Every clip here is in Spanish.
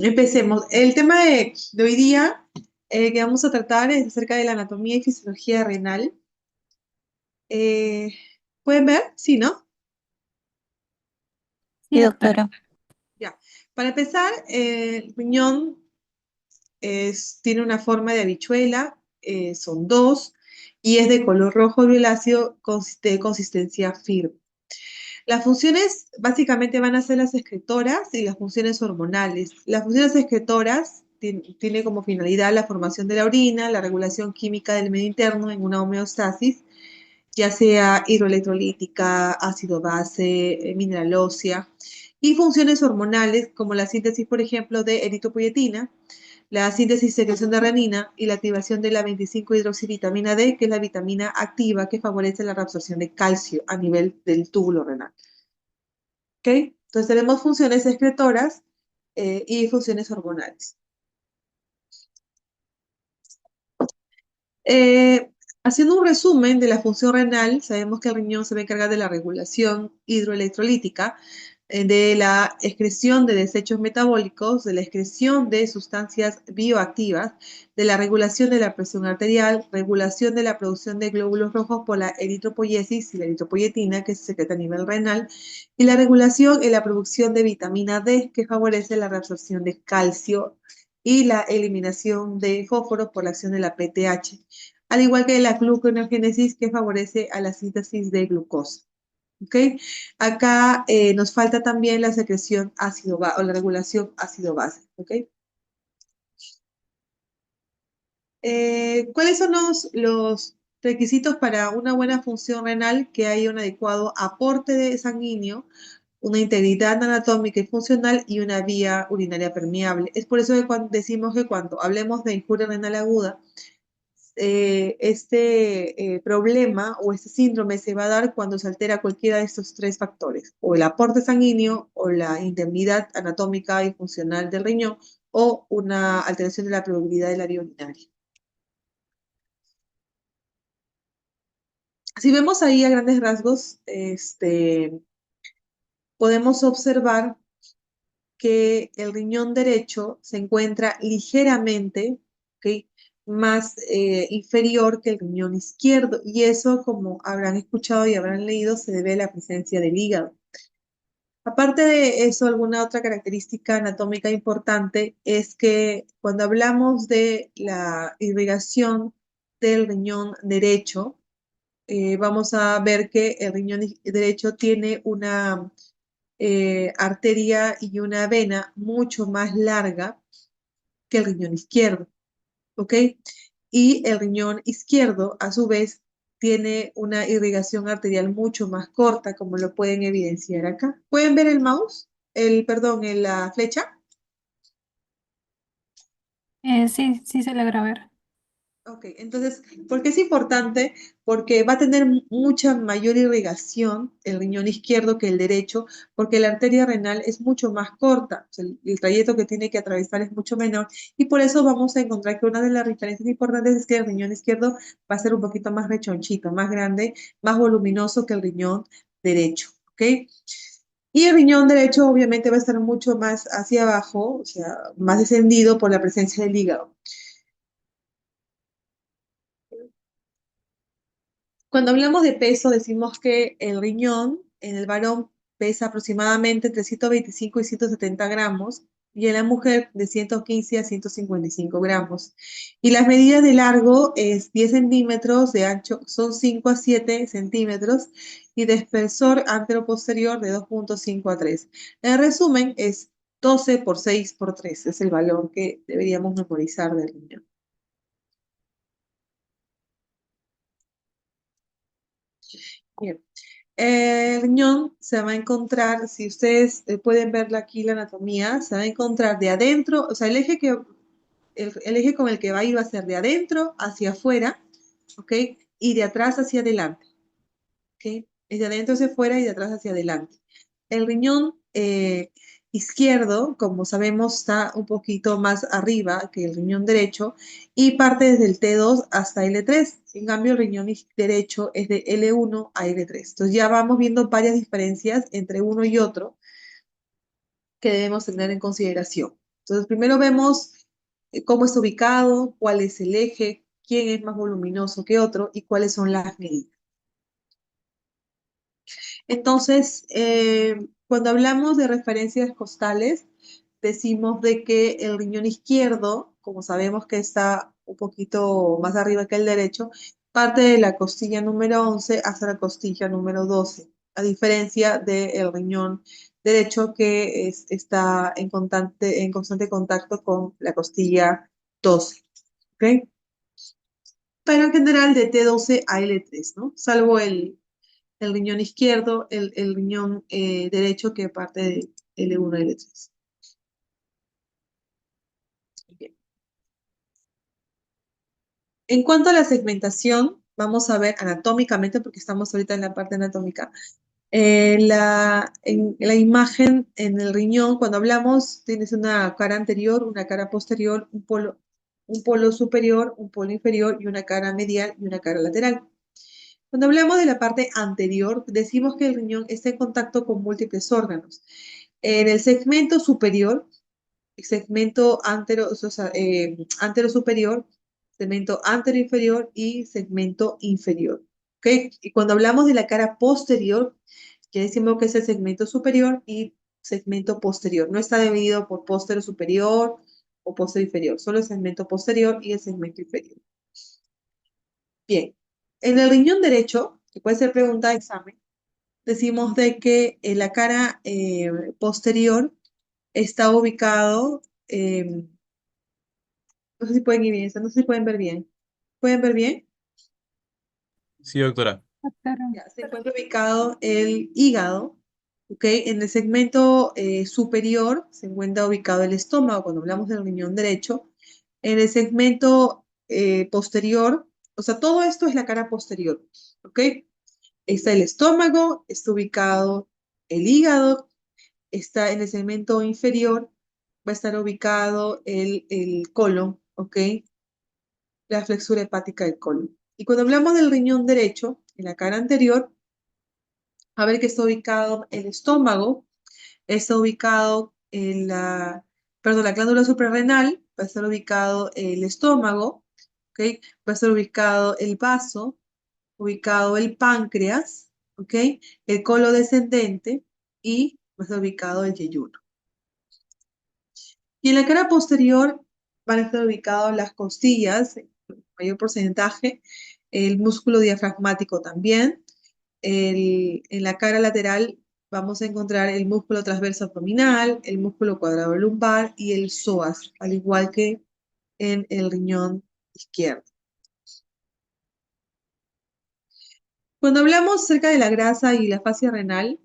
Empecemos. El tema de hoy día que vamos a tratar es acerca de la anatomía y fisiología renal. Eh, ¿Pueden ver? Sí, ¿no? Sí, doctora. Ya. Para empezar, el riñón tiene una forma de habichuela, son dos, y es de color rojo violáceo de consistencia firme. Las funciones básicamente van a ser las excretoras y las funciones hormonales. Las funciones excretoras tiene como finalidad la formación de la orina, la regulación química del medio interno en una homeostasis, ya sea hidroelectrolítica, ácido base, mineral ósea, y funciones hormonales como la síntesis, por ejemplo, de eritropoyetina, la síntesis y secreción de renina y la activación de la 25-hidroxivitamina D, que es la vitamina activa que favorece la reabsorción de calcio a nivel del túbulo renal. ¿Ok? Entonces tenemos funciones excretoras y funciones hormonales. Eh, Haciendo un resumen de la función renal, sabemos que el riñón se va a encargar de la regulación hidroelectrolítica, de la excreción de desechos metabólicos, de la excreción de sustancias bioactivas, de la regulación de la presión arterial, regulación de la producción de glóbulos rojos por la eritropoyesis y la eritropoyetina, que se secreta a nivel renal, y la regulación en la producción de vitamina D, que favorece la reabsorción de calcio y la eliminación de fósforo por la acción de la PTH, al igual que la gluconeogénesis que favorece a la síntesis de glucosa. ¿Ok? Acá nos falta también la secreción ácido o la regulación ácido-base. ¿Ok? ¿Cuáles son los requisitos para una buena función renal? Que haya un adecuado aporte de sanguíneo, una integridad anatómica y funcional y una vía urinaria permeable. Es por eso que cuando decimos que cuando hablemos de injuria renal aguda, este problema o este síndrome se va a dar cuando se altera cualquiera de estos tres factores, o el aporte sanguíneo, o la indemnidad anatómica y funcional del riñón, o una alteración de la probabilidad de la vía urinaria. Si vemos ahí a grandes rasgos, podemos observar que el riñón derecho se encuentra ligeramente, ¿okay?, más inferior que el riñón izquierdo, y eso, como habrán escuchado y habrán leído, se debe a la presencia del hígado. Aparte de eso, alguna otra característica anatómica importante es que cuando hablamos de la irrigación del riñón derecho, vamos a ver que el riñón derecho tiene una arteria y una vena mucho más larga que el riñón izquierdo, ¿ok? Y el riñón izquierdo, a su vez, tiene una irrigación arterial mucho más corta, como lo pueden evidenciar acá. ¿Pueden ver el mouse? Perdón, la flecha. Sí, sí se logra ver. Ok, entonces, ¿por qué es importante? Porque va a tener mucha mayor irrigación el riñón izquierdo que el derecho, porque la arteria renal es mucho más corta, o sea, el trayecto que tiene que atravesar es mucho menor, y por eso vamos a encontrar que una de las diferencias importantes es que el riñón izquierdo va a ser un poquito más rechonchito, más grande, más voluminoso que el riñón derecho, ¿ok? Y el riñón derecho obviamente va a estar mucho más hacia abajo, o sea, más descendido por la presencia del hígado. Cuando hablamos de peso, decimos que el riñón en el varón pesa aproximadamente entre 125 y 170 gramos y en la mujer de 115 a 155 gramos. Y las medidas de largo es 10 centímetros, de ancho son 5 a 7 centímetros y de espesor anteroposterior de 2,5 a 3. En resumen, es 12 por 6 por 3, es el valor que deberíamos memorizar del riñón. Bien. El riñón se va a encontrar, si ustedes pueden ver aquí la anatomía, se va a encontrar de adentro, o sea, el eje con el que va a ir va a ser de adentro hacia afuera, ¿ok? Y de atrás hacia adelante, ¿ok? Es de adentro hacia afuera y de atrás hacia adelante. El riñón izquierdo, como sabemos, está un poquito más arriba que el riñón derecho y parte desde el T2 hasta L3. En cambio, el riñón derecho es de L1 a L3. Entonces ya vamos viendo varias diferencias entre uno y otro que debemos tener en consideración. Entonces, primero vemos cómo está ubicado, cuál es el eje, quién es más voluminoso que otro y cuáles son las medidas. Entonces, cuando hablamos de referencias costales, decimos de que el riñón izquierdo, como sabemos que está un poquito más arriba que el derecho, parte de la costilla número 11 hasta la costilla número 12, a diferencia del riñón derecho que está en constante contacto con la costilla 12. ¿Ok? Pero en general de T12 a L3, ¿no? Salvo el riñón izquierdo, el riñón derecho que parte de L1 a L3. Bien. En cuanto a la segmentación, vamos a ver anatómicamente, porque estamos ahorita en la parte anatómica, en la imagen en el riñón, cuando hablamos, tienes una cara anterior, una cara posterior, un polo superior, un polo inferior y una cara medial y una cara lateral. Cuando hablamos de la parte anterior, decimos que el riñón está en contacto con múltiples órganos. En el segmento superior, el segmento antero superior, segmento antero inferior y segmento inferior. ¿Ok? Y cuando hablamos de la cara posterior, ya decimos que es el segmento superior y segmento posterior. No está dividido por póstero superior o póstero inferior, solo el segmento posterior y el segmento inferior. Bien, en el riñón derecho, que puede ser pregunta de examen, decimos de que en la cara posterior está ubicado, no sé si pueden ir bien, no sé si pueden ver bien. ¿Pueden ver bien? Sí, doctora. Doctora. Ya, se encuentra ubicado el hígado, ¿ok? En el segmento superior se encuentra ubicado el estómago, cuando hablamos del riñón derecho. En el segmento posterior, o sea, todo esto es la cara posterior, ¿ok? Está el estómago, está ubicado el hígado, está en el segmento inferior, va a estar ubicado el colon, ¿ok? La flexura hepática del colon. Y cuando hablamos del riñón derecho, en la cara anterior, a ver que está ubicado el estómago, está ubicado la glándula suprarrenal, va a estar ubicado el estómago, ¿ok? Va a estar ubicado el vaso, ubicado el páncreas, ¿ok? El colon descendente y va a estar ubicado el yeyuno. Y en la cara posterior van a estar ubicadas las costillas, en mayor porcentaje, el músculo diafragmático también. En la cara lateral vamos a encontrar el músculo transverso abdominal, el músculo cuadrado lumbar y el psoas, al igual que en el riñón izquierdo. Cuando hablamos acerca de la grasa y la fascia renal,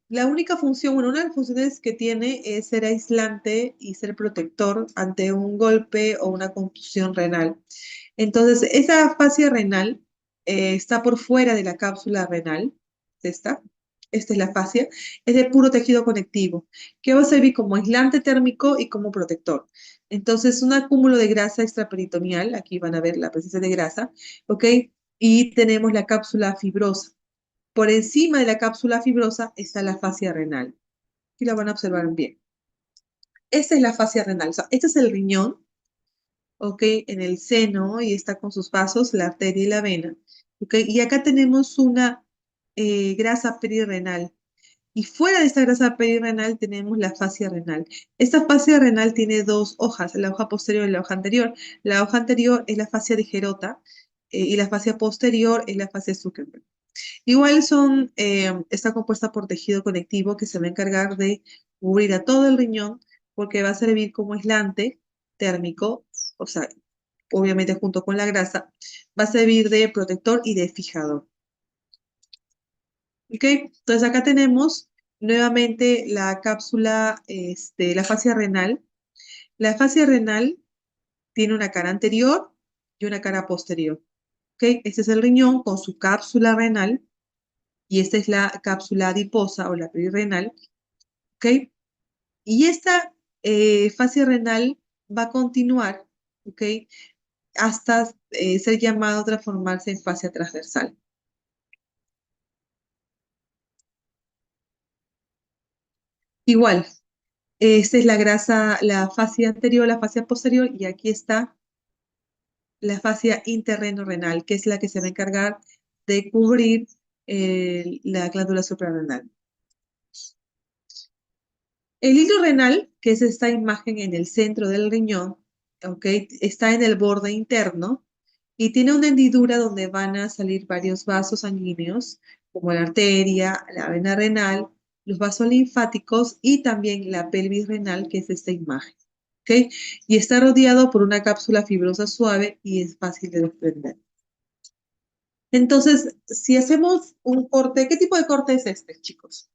la única función, bueno, una de las funciones que tiene es ser aislante y ser protector ante un golpe o una contusión renal. Entonces, esa fascia renal está por fuera de la cápsula renal, esta es la fascia, es de puro tejido conectivo, que va a servir como aislante térmico y como protector. Entonces, un acúmulo de grasa extraperitoneal, aquí van a ver la presencia de grasa, ¿ok? Y tenemos la cápsula fibrosa. Por encima de la cápsula fibrosa está la fascia renal. Aquí la van a observar bien. Esta es la fascia renal. O sea, este es el riñón, ¿ok? En el seno y está con sus vasos, la arteria y la vena, ¿ok? Y acá tenemos una grasa perirrenal. Y fuera de esta grasa perirrenal tenemos la fascia renal. Esta fascia renal tiene dos hojas, la hoja posterior y la hoja anterior. La hoja anterior es la fascia de Gerota y la fascia posterior es la fascia Zuckerberg. Igual está compuesta por tejido conectivo que se va a encargar de cubrir a todo el riñón porque va a servir como aislante térmico, o sea, obviamente junto con la grasa, va a servir de protector y de fijador. ¿Ok? Entonces acá tenemos nuevamente la cápsula, la fascia renal. La fascia renal tiene una cara anterior y una cara posterior. ¿Ok? Este es el riñón con su cápsula renal y esta es la cápsula adiposa o la perirrenal, ¿ok? Y esta fascia renal va a continuar, ¿ok? Hasta ser llamado a transformarse en fascia transversal. Igual, Esta es la grasa, la fascia anterior, la fascia posterior, y aquí está la fascia interreno-renal, que es la que se va a encargar de cubrir la glándula suprarrenal. El hilo renal, que es esta imagen en el centro del riñón, ¿ok? Está en el borde interno y tiene una hendidura donde van a salir varios vasos sanguíneos, como la arteria, la vena renal, los vasos linfáticos y también la pelvis renal, que es esta imagen, ¿ok? Y está rodeado por una cápsula fibrosa suave y es fácil de desprender. Entonces, si hacemos un corte, ¿qué tipo de corte es este, chicos?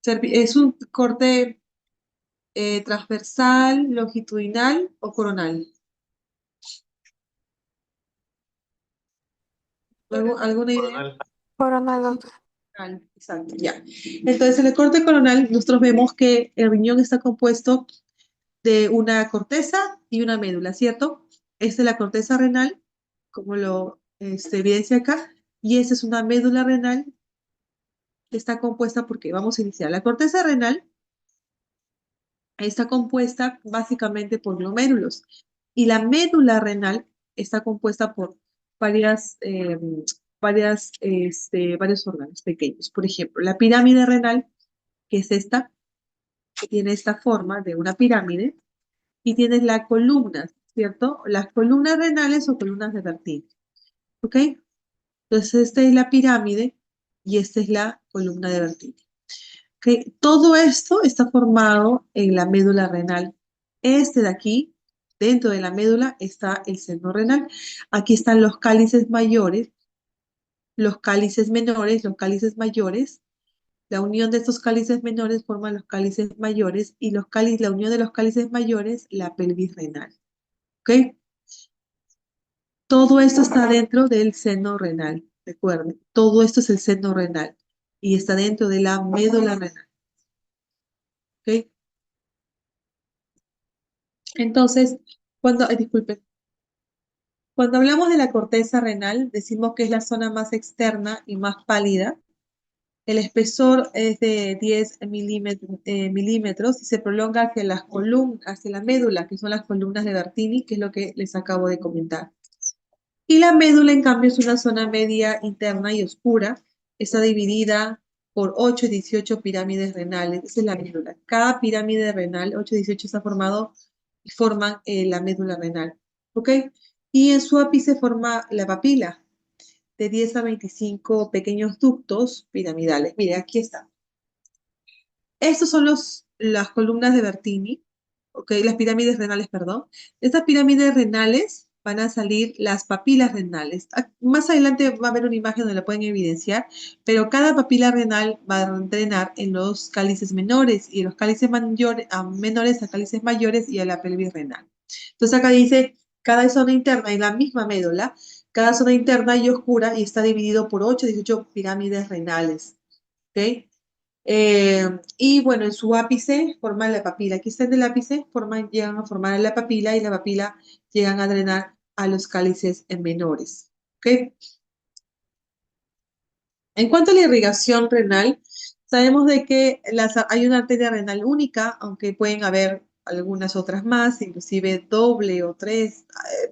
¿Es un corte transversal, longitudinal o coronal? ¿Alguna idea? Coronal. Coronal, doctor. Coronal, exacto, ya. Entonces, en el corte coronal, nosotros vemos que el riñón está compuesto de una corteza y una médula, ¿cierto? Esta es la corteza renal, como lo evidencia acá, y esta es una médula renal que está compuesta porque vamos a iniciar. La corteza renal está compuesta básicamente por glomérulos y la médula renal está compuesta por varias, varios órganos pequeños. Por ejemplo, la pirámide renal, que es esta, que tiene esta forma de una pirámide, y tienes la columna, ¿cierto? Las columnas renales o columnas de Bertini, ¿ok? Entonces, esta es la pirámide y esta es la columna de Bertini. ¿Ok? Todo esto está formado en la médula renal. Este de aquí, dentro de la médula, está el seno renal. Aquí están los cálices mayores, los cálices menores, los cálices mayores. La unión de estos cálices menores forma los cálices mayores y la unión de los cálices mayores, la pelvis renal. ¿Ok? Todo esto está dentro del seno renal. Recuerden, todo esto es el seno renal y está dentro de la médula renal. ¿Ok? Entonces, disculpen, cuando hablamos de la corteza renal, decimos que es la zona más externa y más pálida. El espesor es de 10 milímetros y se prolonga hacia las columnas, hacia la médula, que son las columnas de Bertini, que es lo que les acabo de comentar. Y la médula, en cambio, es una zona media interna y oscura. Está dividida por 8 y 18 pirámides renales. Esa es la médula. Cada pirámide renal, 8 y 18, está formado y forman la médula renal. ¿Ok? Y en su ápice forma la papila, de 10 a 25 pequeños ductos piramidales. Mire, aquí está. Estos son las columnas de Bertini, ¿ok? Las pirámides renales, perdón. De estas pirámides renales van a salir las papilas renales. Más adelante va a haber una imagen donde la pueden evidenciar, pero cada papila renal va a drenar en los cálices menores y en los cálices menores a cálices mayores y a la pelvis renal. Entonces acá dice, cada zona interna en la misma médula, cada zona interna y oscura y está dividido por 8 18 pirámides renales, ¿ok? Y bueno, en su ápice forman la papila. Aquí está en el ápice, llegan a formar la papila y la papila llegan a drenar a los cálices menores. ¿Ok? En cuanto a la irrigación renal, sabemos de que hay una arteria renal única, aunque pueden haber algunas otras más, inclusive doble o tres.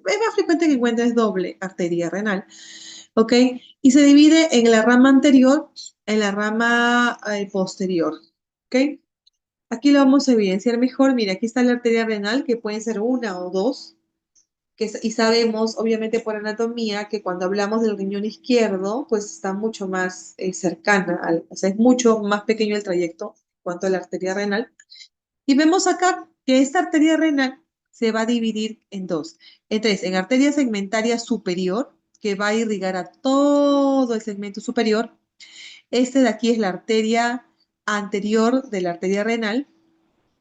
Es más frecuente que encuentres doble arteria renal. ¿Ok? Y se divide en la rama anterior, en la rama posterior. ¿Ok? Aquí lo vamos a evidenciar mejor. Mira, aquí está la arteria renal, que pueden ser una o dos. Y sabemos, obviamente por anatomía, que cuando hablamos del riñón izquierdo, pues está mucho más cercana, o sea, es mucho más pequeño el trayecto en cuanto a la arteria renal. Y vemos acá que esta arteria renal se va a dividir en dos. Entonces, en arteria segmentaria superior, que va a irrigar a todo el segmento superior. Este de aquí es la arteria anterior de la arteria renal.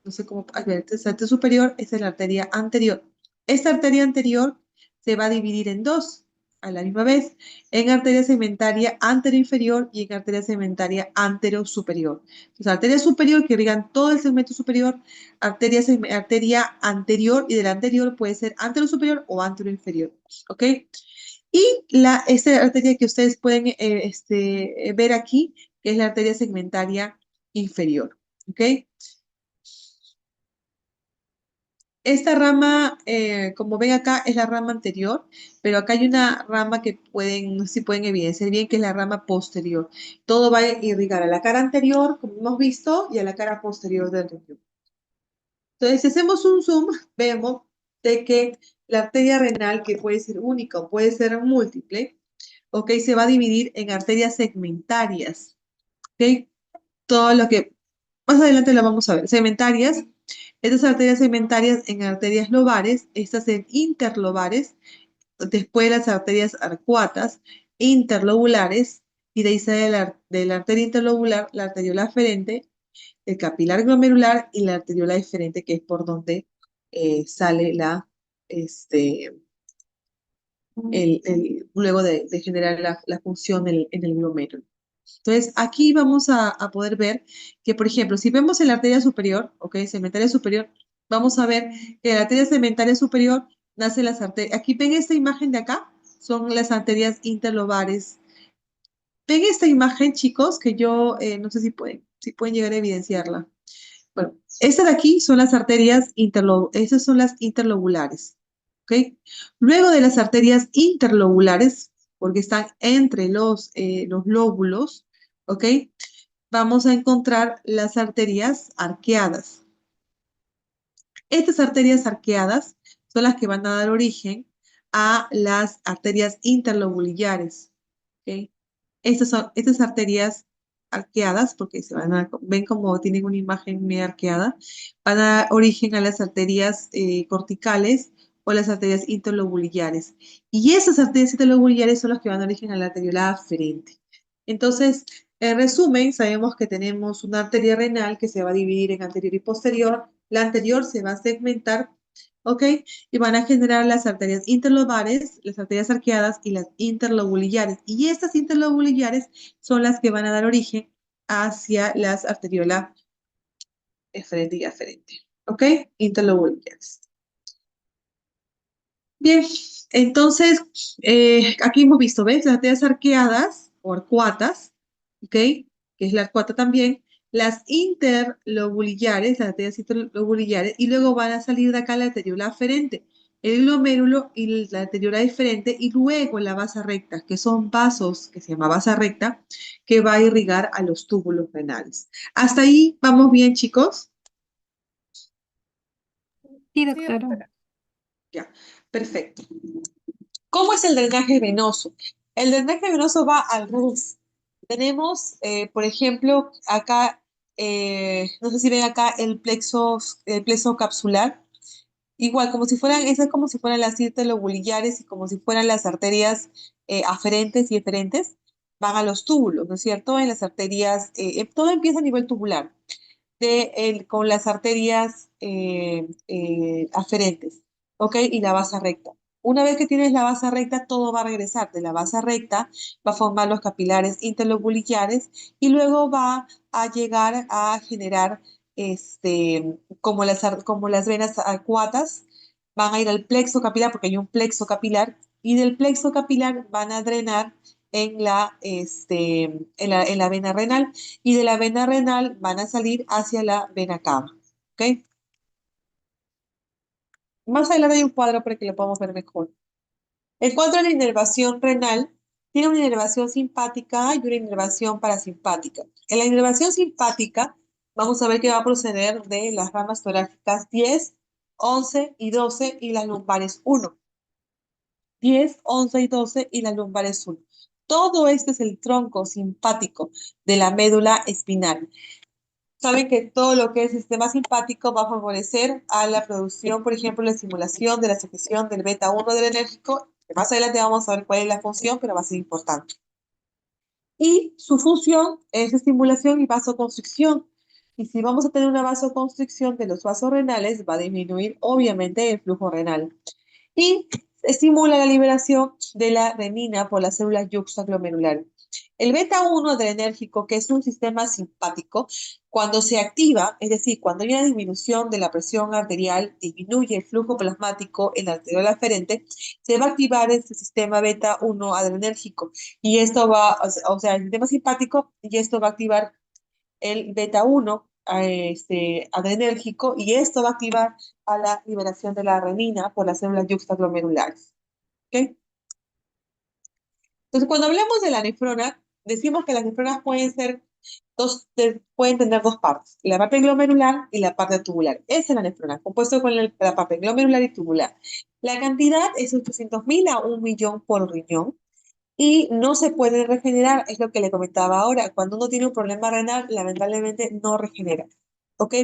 No sé cómo, a ver, esta es la arteria superior, esta es la arteria anterior. Esta arteria anterior se va a dividir en dos a la misma vez, en arteria segmentaria anteroinferior y en arteria segmentaria anterosuperior. Entonces, arteria superior que irrigan todo el segmento superior, arteria anterior, y de la anterior puede ser anterosuperior o anteroinferior, ¿ok? Y esta arteria que ustedes pueden ver aquí, que es la arteria segmentaria inferior, ¿ok? Esta rama, como ven acá, es la rama anterior, pero acá hay una rama que no sé si pueden evidenciar bien, que es la rama posterior. Todo va a irrigar a la cara anterior, como hemos visto, y a la cara posterior del riñón. Entonces, si hacemos un zoom, vemos de que la arteria renal, que puede ser única o puede ser múltiple, ¿ok? Se va a dividir en arterias segmentarias, ¿ok? Todo lo que más adelante lo vamos a ver. Segmentarias, estas arterias segmentarias en arterias lobares, estas en interlobares, después las arterias arcuatas, interlobulares, y de ahí sale de la arteria interlobular la arteriola aferente, el capilar glomerular y la arteriola deferente, que es por donde sale este, luego de generar la función en el glomérulo. Entonces, aquí vamos a poder ver que, por ejemplo, si vemos en la arteria superior, ¿ok? Segmentaria superior, vamos a ver que en la arteria segmentaria superior nacen las arterias. Aquí ven esta imagen de acá, son las arterias interlobares. Ven esta imagen, chicos, que yo no sé si pueden llegar a evidenciarla. Bueno, estas de aquí son las arterias esas son las interlobulares, ¿ok? Luego de las arterias interlobulares, porque están entre los lóbulos, ¿ok? Vamos a encontrar las arterias arqueadas. Estas arterias arqueadas son las que van a dar origen a las arterias interlobulares, ¿ok? Estas arterias arqueadas, porque ven como tienen una imagen medio arqueada, van a dar origen a las arterias corticales o las arterias interlobulares. Y esas arterias interlobulares son las que van a dar origen a la arteriola aferente. Entonces, en resumen, sabemos que tenemos una arteria renal que se va a dividir en anterior y posterior. La anterior se va a segmentar, ¿ok? Y van a generar las arterias interlobares, las arterias arqueadas y las interlobulares. Y estas interlobulares son las que van a dar origen hacia las arteriolas eferente y aferente, ¿ok? Interlobulares. Bien, entonces, aquí hemos visto, ¿ves? Las arterias arqueadas o arcuatas, ¿ok? Que es la arcuata también. Las interlobulares, las arterias interlobulares, y luego van a salir de acá la arteriola aferente, el glomérulo y la arteriola deferente, y luego la vasa recta, que son vasos, que se llama vasa recta, que va a irrigar a los túbulos renales. ¿Hasta ahí vamos bien, chicos? Sí, doctora. Ya, perfecto. ¿Cómo es el drenaje venoso? El drenaje venoso va al revés. Tenemos, por ejemplo, acá, no sé si ven acá el plexo capsular. Igual, como si fueran, eso es como si fueran las interlobulares y como si fueran las arterias aferentes y eferentes, van a los túbulos, ¿no es cierto? En las arterias, todo empieza a nivel tubular, con las arterias aferentes, ¿ok? Y la base recta. Una vez que tienes la base recta, todo va a regresar. De la base recta va a formar los capilares interlobulares y luego va a llegar a generar, como las venas acuatas, van a ir al plexo capilar, porque hay un plexo capilar, y del plexo capilar van a drenar en la vena renal y de la vena renal van a salir hacia la vena cava. ¿Ok? Más adelante hay un cuadro para que lo podamos ver mejor. En cuanto a la inervación renal, tiene una inervación simpática y una inervación parasimpática. En la inervación simpática, vamos a ver que va a proceder de las ramas torácicas 10, 11 y 12 y las lumbares 1. 10, 11 y 12 y las lumbares 1. Todo este es el tronco simpático de la médula espinal. Saben que todo lo que es sistema simpático va a favorecer a la producción, por ejemplo, la estimulación de la secreción del beta 1 del enérgico. Más adelante vamos a ver cuál es la función, pero va a ser importante. Y su función es estimulación y vasoconstricción. Y si vamos a tener una vasoconstricción de los vasos renales, va a disminuir obviamente el flujo renal. Y estimula la liberación de la renina por las células yuxtaglomerulares. El beta 1 adrenérgico, que es un sistema simpático, cuando se activa, es decir, cuando hay una disminución de la presión arterial, disminuye el flujo plasmático en la arteriola aferente, se va a activar este sistema beta 1 adrenérgico y esto va, o sea, el sistema simpático, y esto va a activar el beta 1 adrenérgico y esto va a activar a la liberación de la renina por las células yuxtaglomerulares. ¿Ok? Entonces, cuando hablamos de la nefrona, decimos que las nefronas pueden tener dos partes, la parte glomerular y la parte tubular. Esa es la nefrona, compuesto con la parte glomerular y tubular. La cantidad es 800.000 a 1.000.000 por riñón y no se puede regenerar, es lo que le comentaba ahora. Cuando uno tiene un problema renal, lamentablemente no regenera, ¿ok?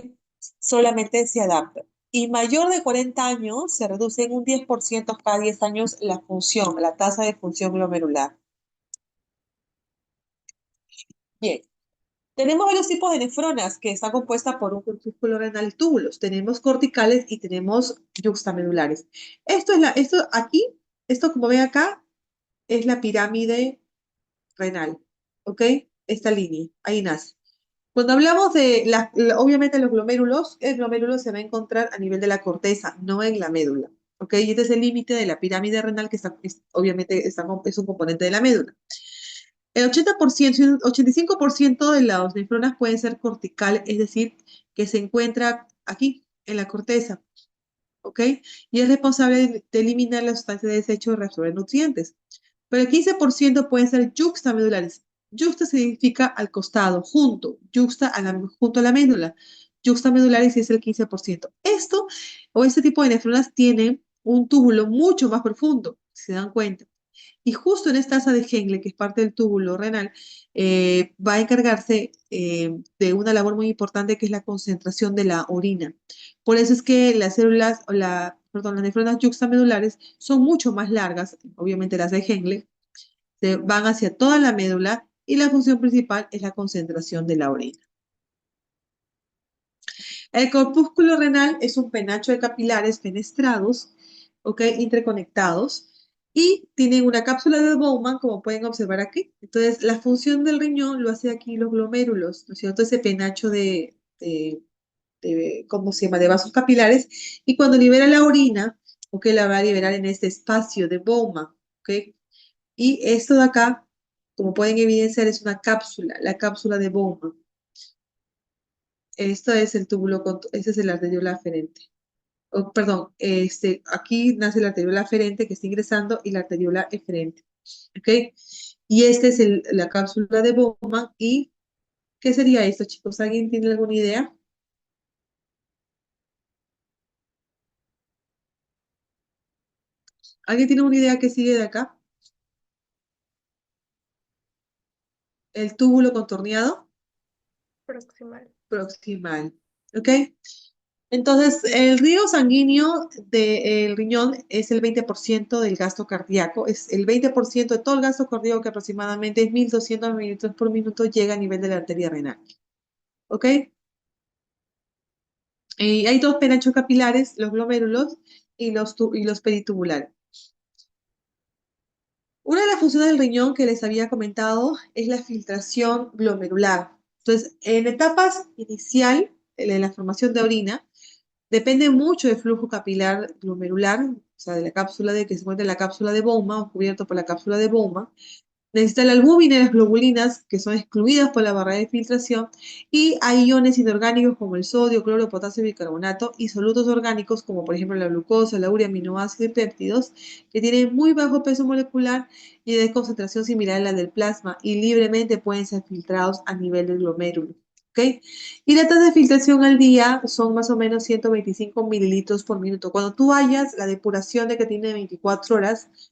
Solamente se adapta. Y mayor de 40 años se reduce en un 10% cada 10 años la función, la tasa de función glomerular. Bien, tenemos varios tipos de nefronas que están compuestas por un corpúsculo renal y túbulos. Tenemos corticales y tenemos yuxtamedulares. Esto como ven acá, es la pirámide renal, ¿ok? Esta línea, ahí nace. Cuando hablamos de, obviamente los glomérulos, el glomérulo se va a encontrar a nivel de la corteza, no en la médula, ¿ok? Y este es el límite de la pirámide renal que obviamente es un componente de la médula. El 85% de las nefronas pueden ser corticales, es decir, que se encuentra aquí, en la corteza, ¿ok? Y es responsable de eliminar las sustancias de desecho y reabsorber nutrientes. Pero el 15% pueden ser yuxtamedulares. Yuxta significa al costado, junto, junto a la médula. Yuxtamedulares es el 15%. Este tipo de nefronas tienen un túbulo mucho más profundo, si se dan cuenta. Y justo en esta asa de Henle, que es parte del túbulo renal, va a encargarse de una labor muy importante que es la concentración de la orina. Por eso es que las nefronas yuxtamedulares son mucho más largas, obviamente las de Henle, se van hacia toda la médula y la función principal es la concentración de la orina. El corpúsculo renal es un penacho de capilares fenestrados, ¿ok? Interconectados, y tienen una cápsula de Bowman, como pueden observar aquí. Entonces, la función del riñón lo hace aquí los glomérulos, ¿no es cierto? Ese penacho ¿cómo se llama? De vasos capilares, y cuando libera la orina, ¿ok? La va a liberar en este espacio de Bowman, ¿ok? Y esto de acá, como pueden evidenciar, es una cápsula, la cápsula de Bowman. Esto es el ese es el arteriola aferente. Perdón, aquí nace la arteriola aferente que está ingresando y la arteriola eferente. ¿Ok? Y esta es la cápsula de Bowman. ¿Y qué sería esto, chicos? ¿Alguien tiene alguna idea? ¿Alguien tiene una idea que sigue de acá? El túbulo contorneado Proximal. proximal. ¿Ok? Entonces, el río sanguíneo del riñón es el 20% del gasto cardíaco, es el 20% de todo el gasto cardíaco, que aproximadamente es 1.200 mililitros por minuto, llega a nivel de la arteria renal. ¿Ok? Y hay dos penachos capilares, los glomérulos y los peritubulares. Una de las funciones del riñón que les había comentado es la filtración glomerular. Entonces, en etapas inicial de la formación de orina, depende mucho del flujo capilar glomerular, o sea, de la cápsula que se encuentra en la cápsula de Bowman, o cubierto por la cápsula de Bowman. Necesita la albúmina y las globulinas, que son excluidas por la barrera de filtración, y hay iones inorgánicos como el sodio, cloro, potasio, bicarbonato, y solutos orgánicos como por ejemplo la glucosa, la urea, aminoácidos y péptidos, que tienen muy bajo peso molecular y de concentración similar a la del plasma, y libremente pueden ser filtrados a nivel del glomérulo. ¿Okay? Y la tasa de filtración al día son más o menos 125 mililitros por minuto. Cuando tú vayas, la depuración de que tiene 24 horas,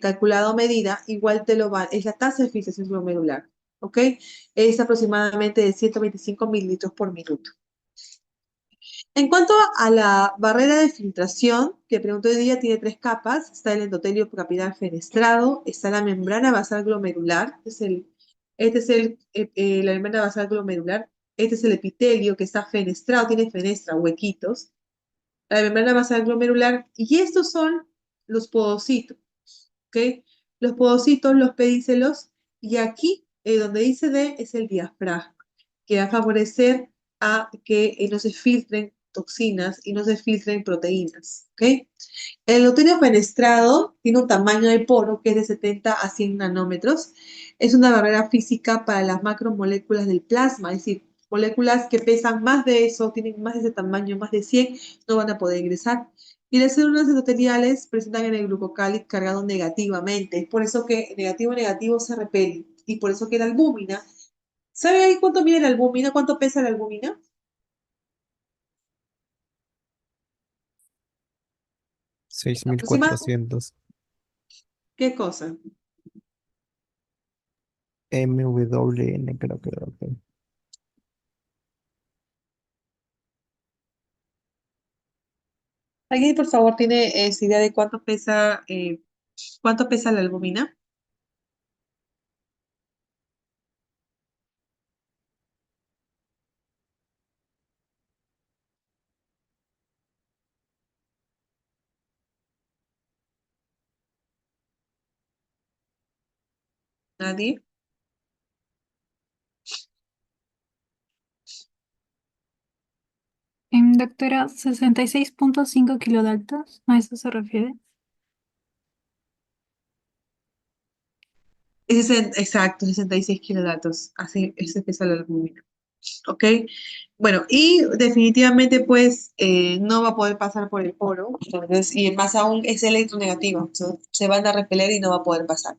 calculada o medida, igual es la tasa de filtración glomerular, ¿ok? Es aproximadamente de 125 mililitros por minuto. En cuanto a la barrera de filtración, que pregunto hoy día, tiene tres capas. Está el endotelio capilar fenestrado, está la membrana basal glomerular, la membrana basal glomerular, este es el epitelio que está fenestrado, tiene fenestra, huequitos, la membrana basal glomerular, y estos son los podocitos. ¿Ok? Los podocitos, los pedícelos, y aquí, donde dice D, es el diafragma, que va a favorecer a que no se filtren toxinas y no se filtren proteínas. ¿Ok? El endotelio fenestrado tiene un tamaño de poro que es de 70 a 100 nanómetros. Es una barrera física para las macromoléculas del plasma, es decir, Moléculas que pesan más de eso, tienen más de ese tamaño, más de 100, no van a poder ingresar. Y las células endoteliales presentan en el glucocáliz cargado negativamente. Es por eso que negativo se repele. Y por eso que la albúmina. ¿Sabe ahí cuánto mide la albúmina? ¿Cuánto pesa la albúmina? 6400 ¿Qué cosa? MWN, creo que era. ¿Alguien, por favor, tiene esa idea de cuánto pesa la albúmina? ¿Nadie? Doctora, 66.5 kilodaltos, ¿a eso se refiere? Exacto, 66 kilodaltos. Así, ese pesa la albúmina. ¿Ok? Bueno, y definitivamente, pues, no va a poder pasar por el poro. Entonces, y más aún es electronegativa. Entonces, se van a repeler y no va a poder pasar.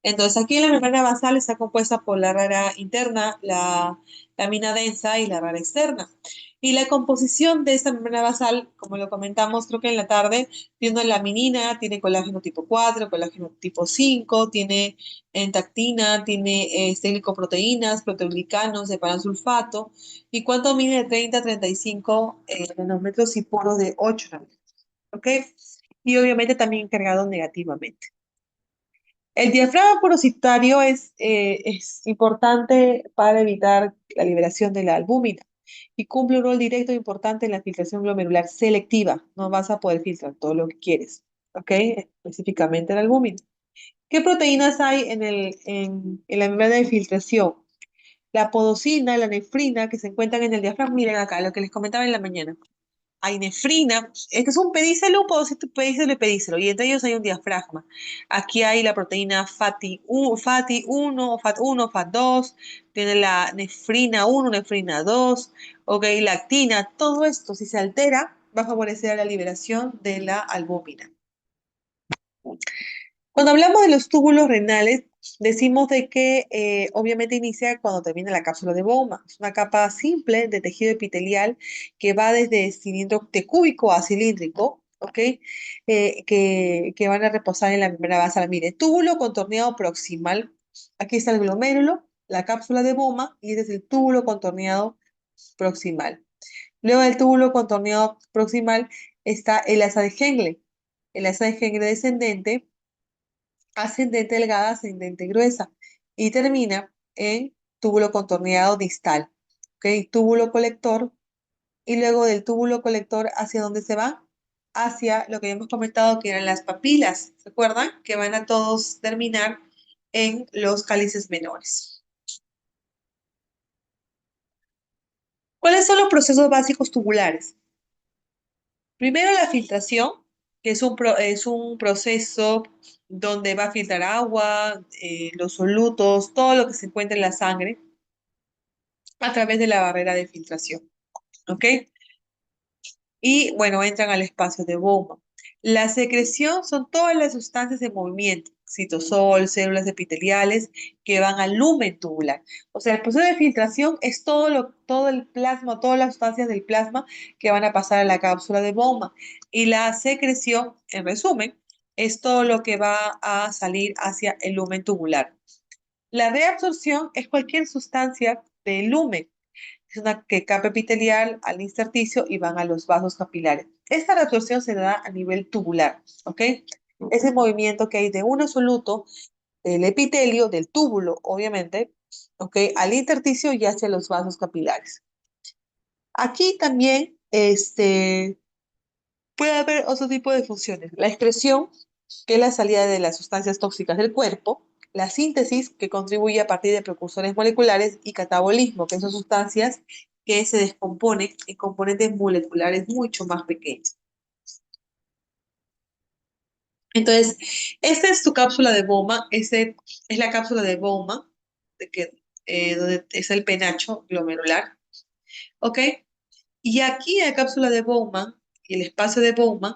Entonces, aquí la membrana basal está compuesta por la rara interna, la lamina densa y la rara externa. Y la composición de esta membrana basal, como lo comentamos, creo que en la tarde, tiene laminina, tiene colágeno tipo 4, colágeno tipo 5, tiene entactina, tiene glicoproteínas, proteoglicanos de parasulfato. ¿Y cuánto mide? De 30 a 35 nanómetros y poros de 8 nanómetros. ¿Ok? Y obviamente también cargado negativamente. El diafragma porositario es importante para evitar la liberación de la albúmina y cumple un rol directo e importante en la filtración glomerular selectiva. No vas a poder filtrar todo lo que quieres, ¿ok? Específicamente la albúmina. ¿Qué proteínas hay en la membrana de filtración? La podosina, la nefrina, que se encuentran en el diafragma. Miren acá, lo que les comentaba en la mañana. Hay nefrina, este es un pedicelo, un pedicelo y pedicelo, y entre ellos hay un diafragma. Aquí hay la proteína fatty 1, FAT1, FAT2, tiene la nefrina 1, nefrina 2, ok, lactina, todo esto, si se altera, va a favorecer a la liberación de la albúmina. Cuando hablamos de los túbulos renales, decimos de que obviamente inicia cuando termina la cápsula de Bowman. Es una capa simple de tejido epitelial que va desde cilindro de cúbico a cilíndrico, ¿ok? Que van a reposar en la membrana basal. Mire, túbulo contorneado proximal. Aquí está el glomérulo, la cápsula de Bowman y este es el túbulo contorneado proximal. Luego del túbulo contorneado proximal está el asa de Henle. El asa de Henle descendente, ascendente delgada, ascendente gruesa, y termina en túbulo contorneado distal, ¿ok? Túbulo colector, y luego del túbulo colector, ¿hacia dónde se va? Hacia lo que hemos comentado que eran las papilas, ¿se acuerdan? Que van a todos terminar en los cálices menores. ¿Cuáles son los procesos básicos tubulares? Primero la filtración, que es un proceso donde va a filtrar agua, los solutos, todo lo que se encuentra en la sangre a través de la barrera de filtración, ¿ok? Y bueno, entran al espacio de Bowman. La secreción son todas las sustancias en movimiento, citosol, células epiteliales que van al lumen tubular. O sea, el proceso de filtración es todo el plasma, todas las sustancias del plasma que van a pasar a la cápsula de Bowman. Y la secreción, en resumen, es todo lo que va a salir hacia el lumen tubular. La reabsorción es cualquier sustancia del lumen. Es una que capa epitelial al intersticio y van a los vasos capilares. Esta reabsorción se da a nivel tubular, ¿ok? Ese movimiento que hay de un soluto del epitelio, del túbulo, obviamente, ¿ok? Al intersticio y hacia los vasos capilares. Aquí también puede haber otro tipo de funciones. La excreción, que es la salida de las sustancias tóxicas del cuerpo. La síntesis, que contribuye a partir de precursores moleculares. Y catabolismo, que son sustancias que se descomponen en componentes moleculares mucho más pequeños. Entonces, esta es tu cápsula de Bowman. Esta es la cápsula de Bowman, donde es el penacho glomerular. ¿ok? Y aquí en la cápsula de Bowman y el espacio de Bowman,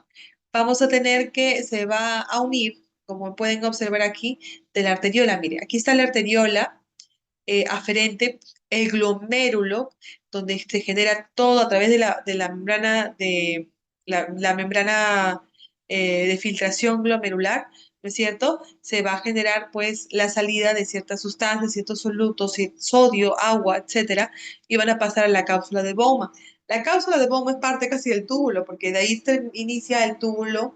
vamos a tener que se va a unir, como pueden observar aquí, de la arteriola. Mire, aquí está la arteriola aferente, el glomérulo, donde se genera todo a través de la membrana la membrana de filtración glomerular, ¿no es cierto? Se va a generar pues la salida de ciertas sustancias, ciertos solutos, sodio, agua, etcétera, y van a pasar a la cápsula de Bowman. La cápsula de Bowman es parte casi del túbulo, porque de ahí inicia el túbulo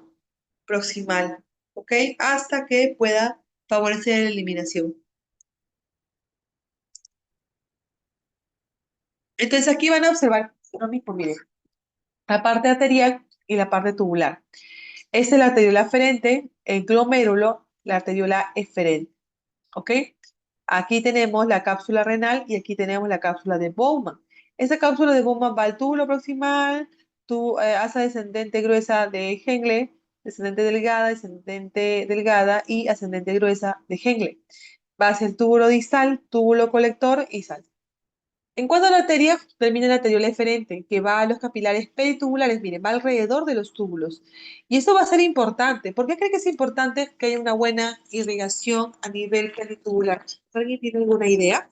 proximal, ¿ok? Hasta que pueda favorecer la eliminación. Entonces aquí van a observar lo mismo, miren, la parte arterial y la parte tubular. Esta es la arteriola aferente, el glomérulo, la arteriola eferente, ¿ok? Aquí tenemos la cápsula renal y aquí tenemos la cápsula de Bowman. Esa cápsula de Bowman va al túbulo proximal, asa descendente gruesa de Henle, descendente delgada y ascendente gruesa de Henle. Va hacia el túbulo distal, túbulo colector y sal. En cuanto a la arteria, termina la arteriola eferente, que va a los capilares peritubulares, miren, va alrededor de los túbulos. Y esto va a ser importante. ¿Por qué cree que es importante que haya una buena irrigación a nivel peritubular? ¿Alguien tiene alguna idea?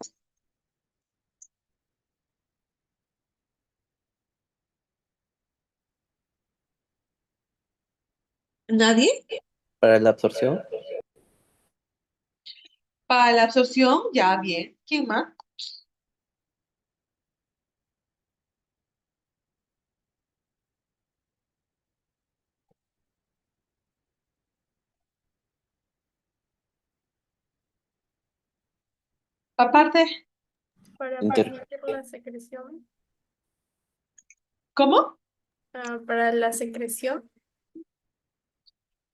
¿Nadie? Para la absorción, Para la absorción, ya bien. ¿Quién más? Aparte, Para inter- permitir la secreción, ¿cómo? para la secreción,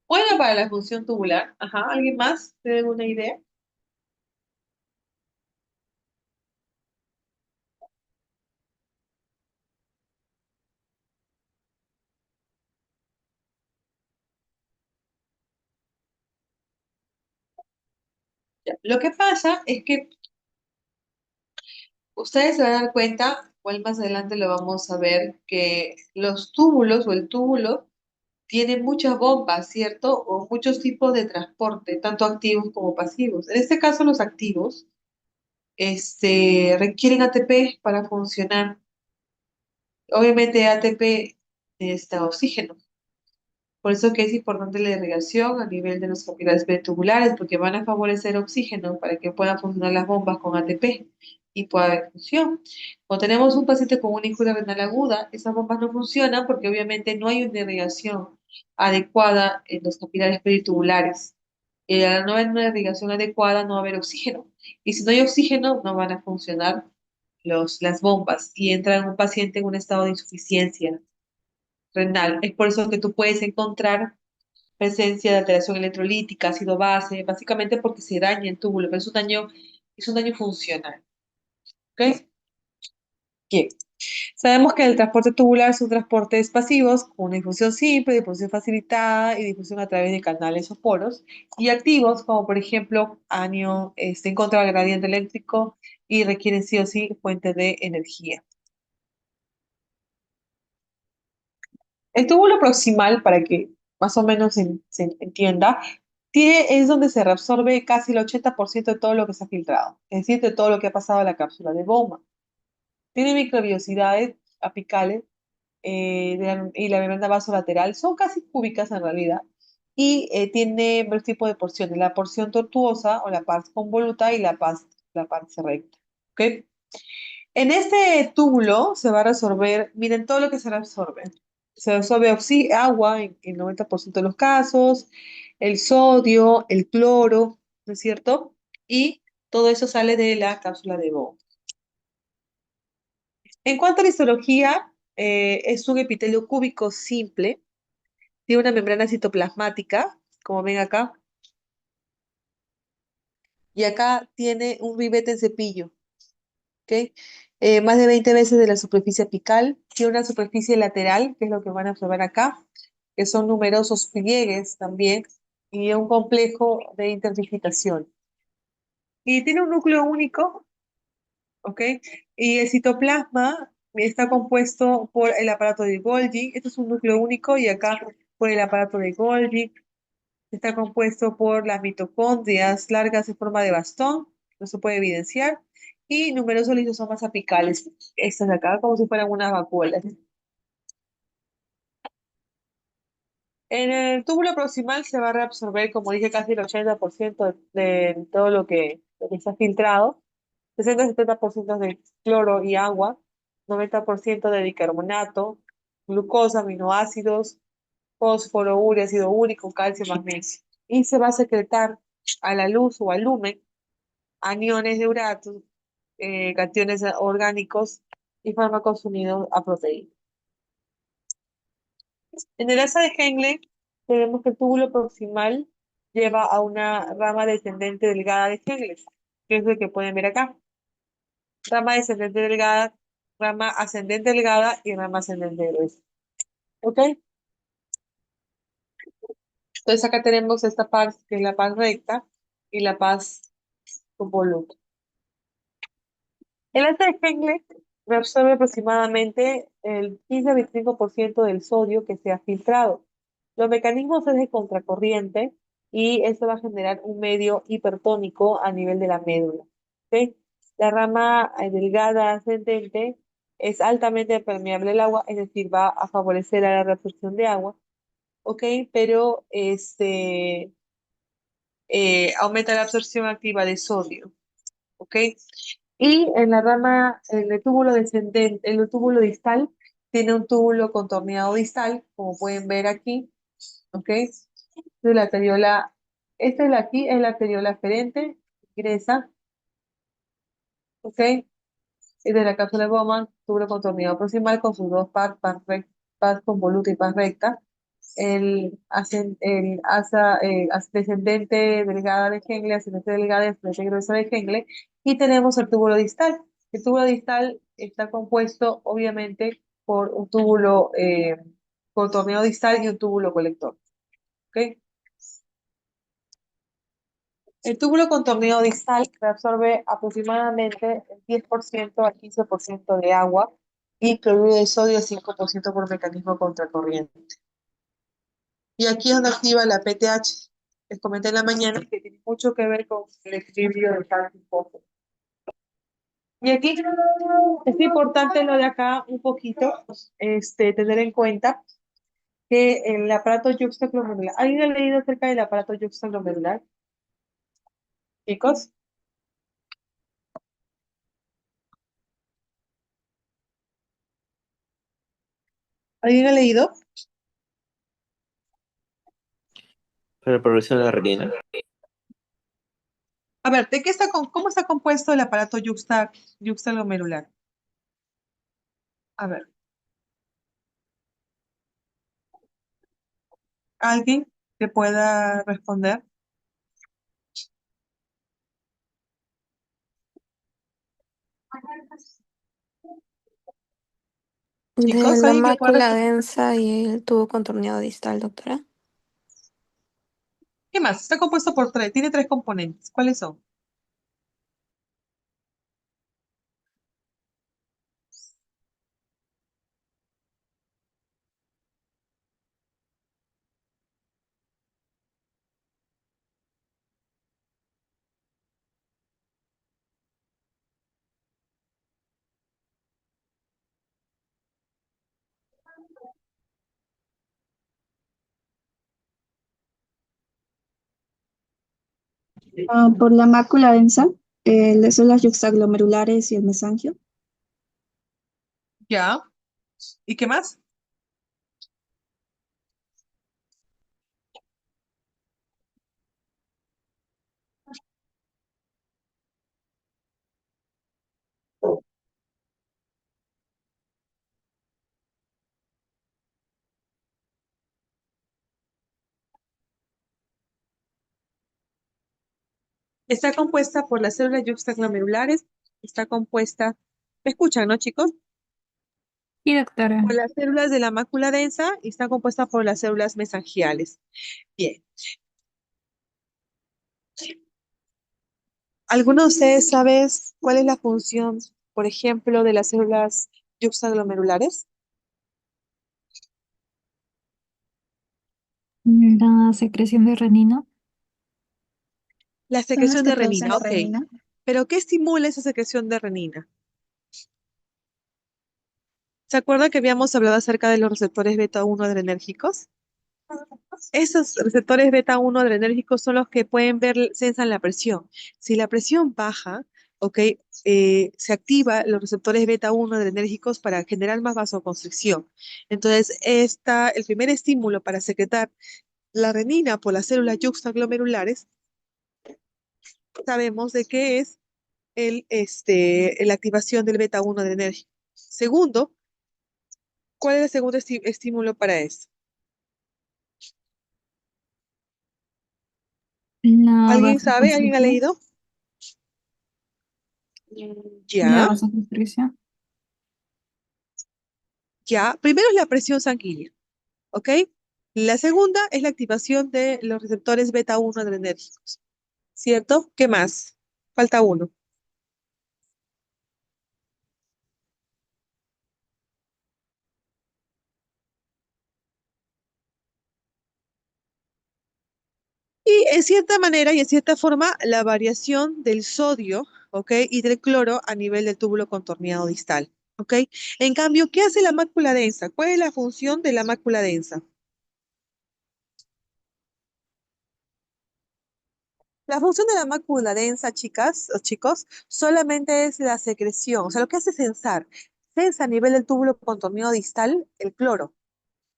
Bueno, para la función tubular. Ajá, ¿alguien más tiene alguna idea? Ya. Lo que pasa es que ustedes se van a dar cuenta, igual más adelante lo vamos a ver, que los túbulos o el túbulo tiene muchas bombas, ¿cierto? O muchos tipos de transporte, tanto activos como pasivos. En este caso, los activos requieren ATP para funcionar. Obviamente, ATP necesita oxígeno. Por eso que es importante la irrigación a nivel de los capilares tubulares, porque van a favorecer oxígeno para que puedan funcionar las bombas con ATP y pueda haber función. Cuando tenemos un paciente con una insuficiencia renal aguda, esas bombas no funcionan porque obviamente no hay una irrigación adecuada en los capilares peritubulares. Y al no haber una irrigación adecuada, no va a haber oxígeno. Y si no hay oxígeno, no van a funcionar las bombas y entra un paciente en un estado de insuficiencia renal. Es por eso que tú puedes encontrar presencia de alteración electrolítica, ácido base, básicamente porque se daña el túbulo, pero es un daño funcional. ¿Ok? Bien. Sabemos que el transporte tubular son transportes pasivos con una difusión simple, difusión facilitada y difusión a través de canales o poros, y activos como por ejemplo anión, en contra del gradiente eléctrico y requieren sí o sí fuente de energía. El túbulo proximal, para que más o menos se entienda, es donde se reabsorbe casi el 80% de todo lo que se ha filtrado, es decir, de todo lo que ha pasado a la cápsula de Bowman. Tiene microbiosidades apicales y la membrana vasolateral, son casi cúbicas en realidad, y tiene varios tipos de porciones, la porción tortuosa o la parte convoluta y la parte recta. ¿Ok? En este túbulo se va a resolver, miren todo lo que se reabsorbe. Se resuelve agua en el 90% de los casos, el sodio, el cloro, ¿no es cierto? Y todo eso sale de la cápsula de Bowman. En cuanto a la histología, es un epitelio cúbico simple, tiene una membrana citoplasmática, como ven acá, y acá tiene un ribete en cepillo, ¿ok? Más de 20 veces de la superficie apical, tiene una superficie lateral, que es lo que van a observar acá, que son numerosos pliegues también, y un complejo de interdigitación. Y tiene un núcleo único, ¿ok? Y el citoplasma está compuesto por el aparato de Golgi. Este es un núcleo único y acá por el aparato de Golgi. Está compuesto por las mitocondrias largas en forma de bastón, no se puede evidenciar, y numerosos lisosomas apicales, estas de acá, como si fueran unas vacuolas. En el túbulo proximal se va a reabsorber, como dije, casi el 80% de todo lo que está filtrado, 60-70% de cloro y agua, 90% de bicarbonato, glucosa, aminoácidos, fósforo, urea, ácido úrico, calcio, magnesio. Y se va a secretar a la luz o al lumen aniones de urato, cationes orgánicos y fármacos unidos a proteínas. En el asa de Henle, tenemos que el túbulo proximal lleva a una rama descendente delgada de Henle, que es lo que pueden ver acá. Rama descendente delgada, rama ascendente delgada y rama ascendente gruesa. ¿Ok? Entonces acá tenemos esta paz, que es la paz recta, y la paz convoluta. El asa de Henle reabsorbe aproximadamente el 15-25% del sodio que se ha filtrado. Los mecanismos es de contracorriente y esto va a generar un medio hipertónico a nivel de la médula. ¿Ok? La rama delgada ascendente es altamente permeable al agua, es decir, va a favorecer a la reabsorción de agua, ¿ok? Pero aumenta la absorción activa de sodio, ¿ok? Y en la rama, en el túbulo descendente, en el túbulo distal, tiene un túbulo contorneado distal, como pueden ver aquí, ¿ok? De la arteriola, esta es la aquí, es la arteriola aferente, ingresa, ¿ok? Es de la cápsula de Bowman, túbulo contorneado proximal con sus dos paz convoluta y paz recta. El asa descendente delgada de Henle, ascendente delgada y ascendente gruesa de Henle, y tenemos el túbulo distal. El túbulo distal está compuesto, obviamente, por un túbulo contorneado distal y un túbulo colector. ¿Ok? El túbulo contorneado distal absorbe aproximadamente el 10% al 15% de agua y cloruro de sodio 5% por mecanismo contracorriente. Y aquí es donde activa la PTH. Les comenté en la mañana que tiene mucho que ver con el equilibrio del calcio y fósforo. Y aquí es importante lo de acá un poquito, tener en cuenta que el aparato yuxtaglomerular. ¿Alguien ha leído acerca del aparato yuxtaglomerular? Chicos, ¿alguien ha leído? Para la progresión de la renina. A ver, ¿cómo está compuesto el aparato yuxtaglomerular? A ver, ¿alguien que pueda responder? De Chicos, la ¿alguien que pueda mácula responder? densa y el tubo contorneado distal, doctora. ¿Qué más? Está compuesto por tiene tres componentes. ¿Cuáles son? Por la mácula densa, las células yuxtaglomerulares y el mesangio. Ya. ¿Y qué más? Está compuesta por las células yuxtaglomerulares, está compuesta, ¿me escuchan, no, chicos? Sí, doctora. Por las células de la mácula densa y está compuesta por las células mesangiales. Bien. ¿Alguno de ustedes sabe cuál es la función, por ejemplo, de las células yuxtaglomerulares? La secreción de renina. La Son las secreción que de producen renina, la ok. renina. ¿Pero qué estimula esa secreción de renina? ¿Se acuerda que habíamos hablado acerca de los receptores beta 1 adrenérgicos? Esos receptores beta 1 adrenérgicos son los que pueden ver, sensan la presión. Si la presión baja, ok, se activa los receptores beta 1 adrenérgicos para generar más vasoconstricción. Entonces, el primer estímulo para secretar la renina por las células yuxtaglomerulares, sabemos de qué es la activación del beta 1 adrenérgico. Segundo, ¿cuál es el segundo estímulo para esto? La ¿Alguien sabe? ¿Alguien ha vasoconstricción. leído? La Ya, vasoconstricción. ya. Primero es la presión sanguínea, ¿ok? La segunda es la activación de los receptores beta 1 adrenérgicos, ¿cierto? ¿Qué más? Falta uno. Y en cierta manera y en cierta forma, la variación del sodio, ¿ok? Y del cloro a nivel del túbulo contorneado distal, ¿ok? En cambio, ¿qué hace la mácula densa? ¿Cuál es la función de la mácula densa? La función de la mácula densa, chicas o chicos, solamente es la secreción. O sea, lo que hace es censar. Censa a nivel del túbulo contorneado distal el cloro.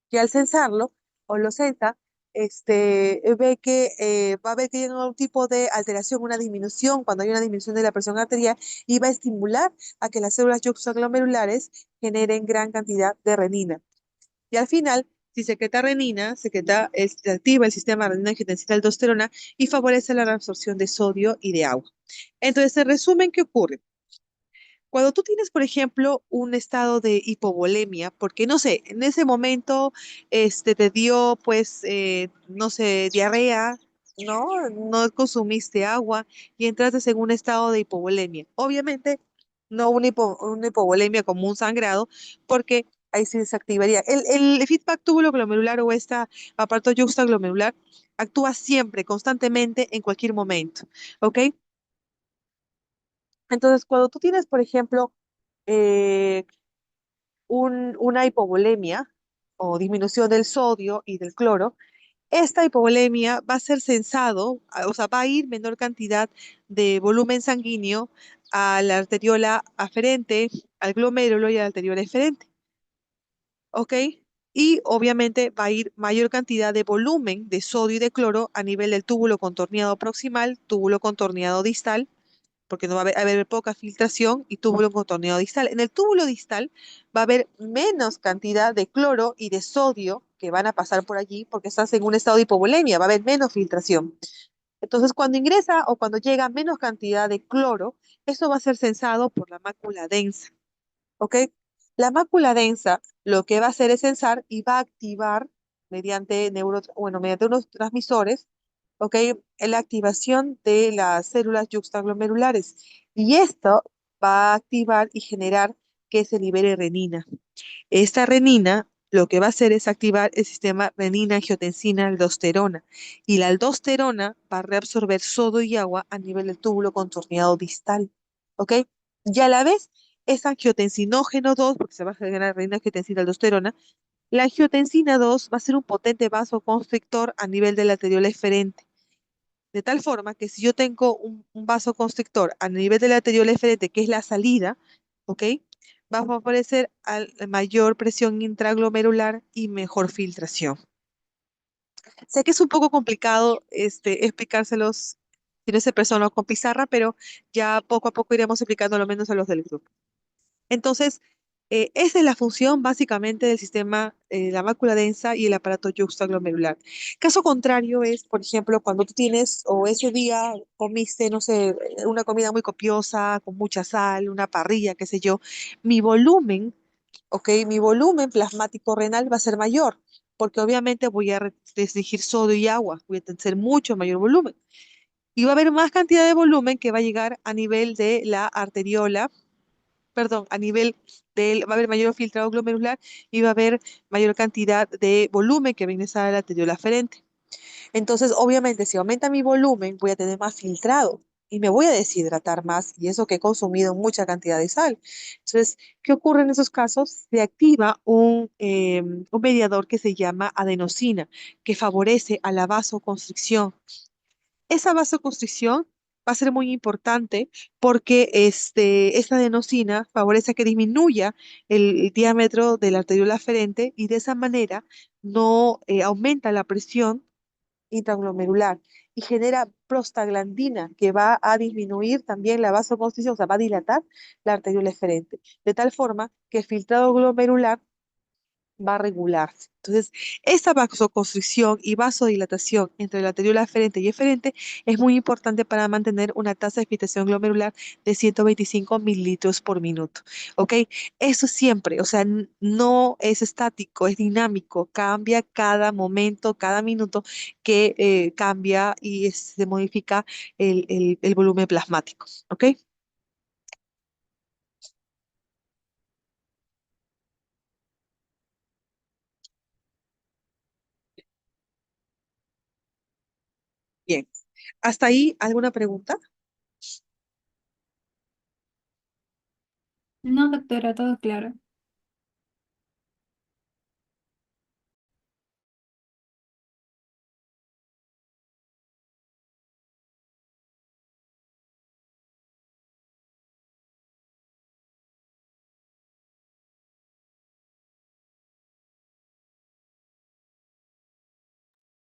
Y al censarlo, o lo sensa, ve que va a haber que hay algún tipo de alteración, una disminución, cuando hay una disminución de la presión arterial, y va a estimular a que las células yuxtaglomerulares generen gran cantidad de renina. Y al final, si secreta renina, se activa el sistema renina-angiotensina-aldosterona y favorece la reabsorción de sodio y de agua. Entonces, en resumen, ¿qué ocurre? Cuando tú tienes, por ejemplo, un estado de hipovolemia, porque no sé, en ese momento te dio, pues, no sé, diarrea, ¿no? No consumiste agua y entraste en un estado de hipovolemia. Obviamente, no una hipovolemia como un sangrado, porque ahí sí se activaría. El feedback túbulo glomerular o esta aparato yuxtaglomerular actúa siempre, constantemente, en cualquier momento, ¿ok? Entonces, cuando tú tienes, por ejemplo, eh, una hipovolemia o disminución del sodio y del cloro, esta hipovolemia va a ser censado, o sea, va a ir menor cantidad de volumen sanguíneo a la arteriola aferente, al glomérulo y a la arteriola eferente, ¿ok? Y obviamente va a ir mayor cantidad de volumen de sodio y de cloro a nivel del túbulo contorneado proximal, túbulo contorneado distal, porque no va a haber poca filtración y túbulo contorneado distal. En el túbulo distal va a haber menos cantidad de cloro y de sodio que van a pasar por allí porque estás en un estado de hipovolemia, va a haber menos filtración. Entonces, cuando ingresa o cuando llega menos cantidad de cloro, eso va a ser censado por la mácula densa, ¿ok? La mácula densa lo que va a hacer es censar y va a activar mediante unos transmisores, ¿ok? La activación de las células yuxtaglomerulares. Y esto va a activar y generar que se libere renina. Esta renina lo que va a hacer es activar el sistema renina-angiotensina-aldosterona. Y la aldosterona va a reabsorber sodio y agua a nivel del túbulo contorneado distal. ¿Ok? Y a la vez, es angiotensinógeno 2, porque se va a generar renina-angiotensina-aldosterona. La angiotensina 2 va a ser un potente vasoconstrictor a nivel de la arteriola eferente. De tal forma que si yo tengo un vasoconstrictor a nivel de la arteriola eferente, que es la salida, ¿ok? Va a favorecer a mayor presión intraglomerular y mejor filtración. Sé que es un poco complicado explicárselos si no es persona con pizarra, pero ya poco a poco iremos explicando lo menos a los del grupo. Entonces, esa es la función básicamente del sistema, la mácula densa y el aparato yuxtaglomerular. Caso contrario es, por ejemplo, cuando tú tienes o ese día comiste, no sé, una comida muy copiosa, con mucha sal, una parrilla, qué sé yo, mi volumen, ¿ok? Mi volumen plasmático renal va a ser mayor, porque obviamente voy a restringir sodio y agua, voy a tener mucho mayor volumen. Y va a haber más cantidad de volumen que va a llegar a nivel de la arteriola, perdón, a nivel va a haber mayor filtrado glomerular y va a haber mayor cantidad de volumen que va a ingresar a la arteriola aferente. Entonces, obviamente, si aumenta mi volumen, voy a tener más filtrado y me voy a deshidratar más, y eso que he consumido mucha cantidad de sal. Entonces, ¿qué ocurre en esos casos? Se activa un mediador que se llama adenosina, que favorece a la vasoconstricción. Esa vasoconstricción va a ser muy importante porque esta adenosina favorece a que disminuya el diámetro de la arteriola aferente, y de esa manera no aumenta la presión intraglomerular y genera prostaglandina, que va a disminuir también la vasoconstricción, o sea, va a dilatar la arteriola eferente, de tal forma que el filtrado glomerular va a regularse. Entonces, esa vasoconstricción y vasodilatación entre la arteriola aferente y eferente es muy importante para mantener una tasa de filtración glomerular de 125 mililitros por minuto. ¿Ok? Eso siempre, o sea, no es estático, es dinámico, cambia cada momento, cada minuto que cambia y se modifica el volumen plasmático. ¿Ok? Bien. ¿Hasta ahí alguna pregunta? No, doctora, todo claro.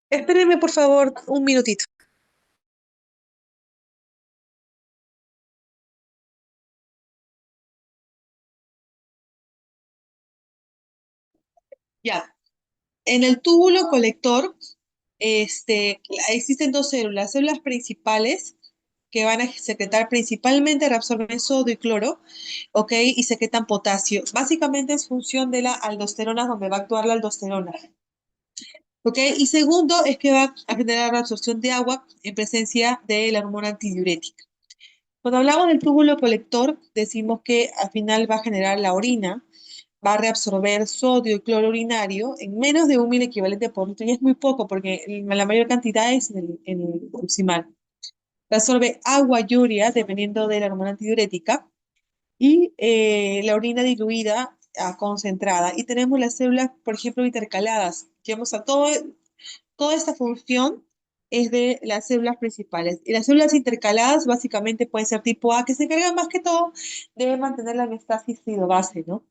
Espérenme, por favor, un minutito. Ya. En el túbulo colector, existen dos células principales que van a secretar principalmente, reabsorben sodio y cloro, ¿ok? Y secretan potasio. Básicamente es función de la aldosterona, donde va a actuar la aldosterona, ¿ok? Y segundo es que va a generar la absorción de agua en presencia de la hormona antidiurética. Cuando hablamos del túbulo colector, decimos que al final va a generar la orina, va a reabsorber sodio y cloro urinario en menos de 1 equivalente por litro, y es muy poco porque la mayor cantidad es en el proximal. Reabsorbe agua y urea dependiendo de la hormona antidiurética, y la orina diluida concentrada. Y tenemos las células, por ejemplo, intercaladas. Llevamos a toda esta función es de las células principales. Y las células intercaladas básicamente pueden ser tipo A, que se encargan más que todo de mantener la homeostasis base, ¿no?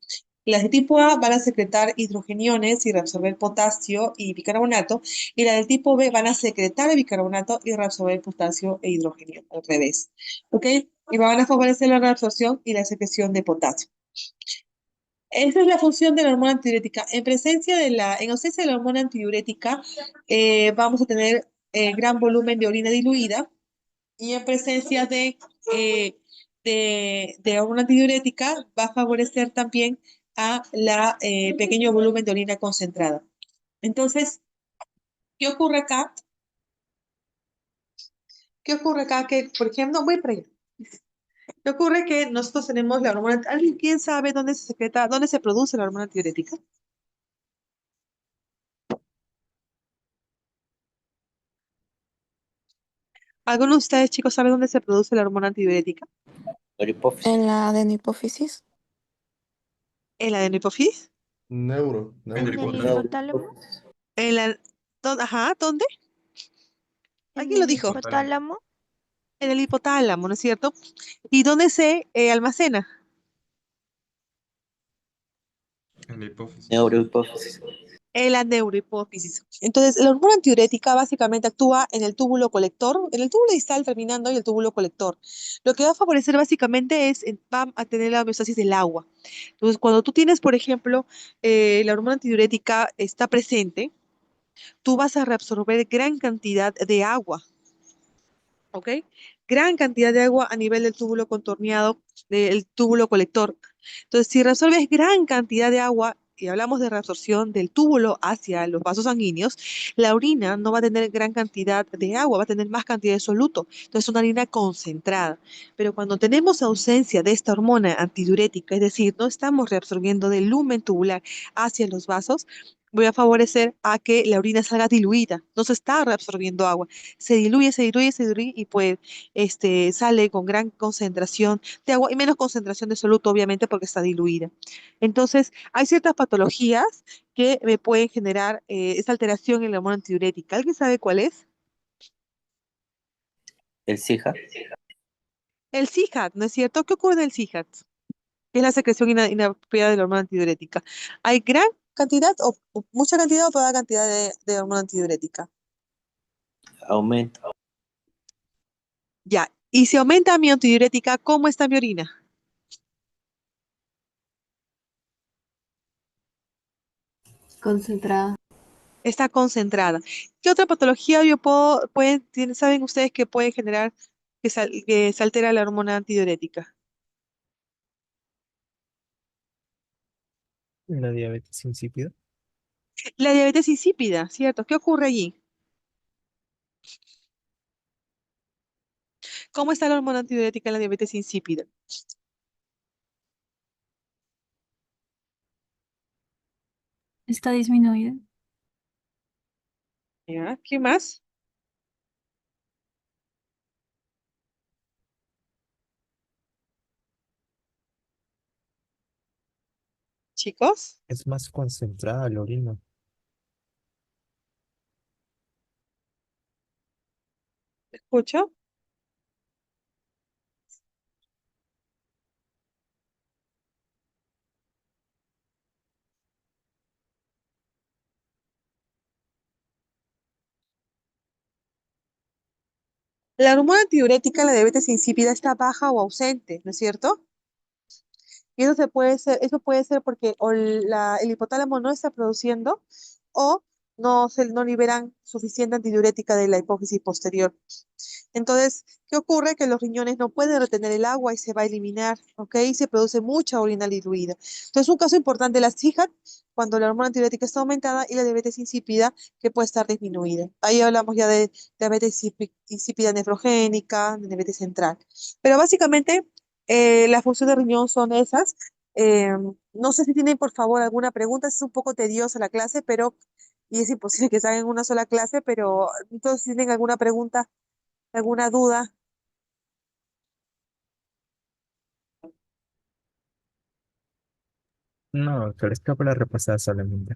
Las de tipo A van a secretar hidrogeniones y reabsorber potasio y bicarbonato, y las del tipo B van a secretar el bicarbonato y reabsorber potasio e hidrogenio, al revés. ¿Ok? Y van a favorecer la reabsorción y la secreción de potasio. Esa es la función de la hormona antidiurética. En ausencia de la hormona antidiurética, vamos a tener gran volumen de orina diluida, y en presencia de hormona antidiurética va a favorecer también a la pequeño volumen de orina concentrada. Entonces, ¿qué ocurre acá? ¿Qué ocurre acá? Que, por ejemplo, voy para allá. ¿Qué ocurre? Que nosotros tenemos la hormona. ¿Quién sabe dónde se secreta, dónde se produce la hormona antidiurética? ¿Alguno de ustedes, chicos, sabe dónde se produce la hormona antidiurética? La hipófisis. En la adenopófisis. ¿En la adenohipófisis? En el ¿En el hipotálamo. hipotálamo? ¿En la, ajá, ¿dónde? ¿En ¿Alguien lo el dijo? hipotálamo? En el hipotálamo, ¿no es cierto? ¿Y dónde se almacena? En la hipófisis. Neurohipófisis. En la neurohipófisis. Entonces, la hormona antidiurética básicamente actúa en el túbulo colector, en el túbulo distal terminando, y el túbulo colector. Lo que va a favorecer básicamente va a tener la homeostasis del agua. Entonces, cuando tú tienes, por ejemplo, la hormona antidiurética está presente, tú vas a reabsorber gran cantidad de agua, ¿ok? Gran cantidad de agua a nivel del túbulo contorneado, del túbulo colector. Entonces, si reabsorbes gran cantidad de agua, y hablamos de reabsorción del túbulo hacia los vasos sanguíneos, la orina no va a tener gran cantidad de agua, va a tener más cantidad de soluto. Entonces, es una orina concentrada. Pero cuando tenemos ausencia de esta hormona antidiurética, es decir, no estamos reabsorbiendo del lumen tubular hacia los vasos, voy a favorecer a que la orina salga diluida, no se está reabsorbiendo agua, se diluye, se diluye, se diluye y pues sale con gran concentración de agua y menos concentración de soluto, obviamente, porque está diluida. Entonces, hay ciertas patologías que me pueden generar esa alteración en la hormona antidiurética. ¿Alguien sabe cuál es? El SIJA. El CIJAT, ¿no es cierto? ¿Qué ocurre en el CIJAT? Que es la secreción inapropiada de la hormona antidiurética. ¿Hay gran cantidad o mucha cantidad o toda cantidad de hormona antidiurética? Aumenta. Ya. Y si aumenta mi antidiurética, ¿cómo está mi orina? Concentrada. Está concentrada. ¿Qué otra patología saben ustedes que puede generar que se altera la hormona antidiurética? La diabetes insípida. La diabetes insípida, ¿cierto? ¿Qué ocurre allí? ¿Cómo está la hormona antidiurética en la diabetes insípida? Está disminuida. ¿Ya? ¿Qué más? Chicos, Es más concentrada la orina. ¿me escucho? La hormona antidiurética en la diabetes insípida está baja o ausente, ¿no es cierto? Y eso puede ser porque el hipotálamo no está produciendo o no liberan suficiente antidiurética de la hipófisis posterior. Entonces, ¿qué ocurre? Que los riñones no pueden retener el agua y se va a eliminar, ¿ok? Y se produce mucha orina diluida. Entonces, un caso importante, la CIJAT, cuando la hormona antidiurética está aumentada y la diabetes insípida, que puede estar disminuida. Ahí hablamos ya de diabetes insípida nefrogénica, de diabetes central. Pero básicamente, las funciones de riñón son esas. Eh, no sé si tienen, por favor, alguna pregunta. Es un poco tediosa la clase, y es imposible que salgan en una sola clase, pero entonces, si tienen alguna pregunta, alguna duda. No, pero es que para repasar solamente.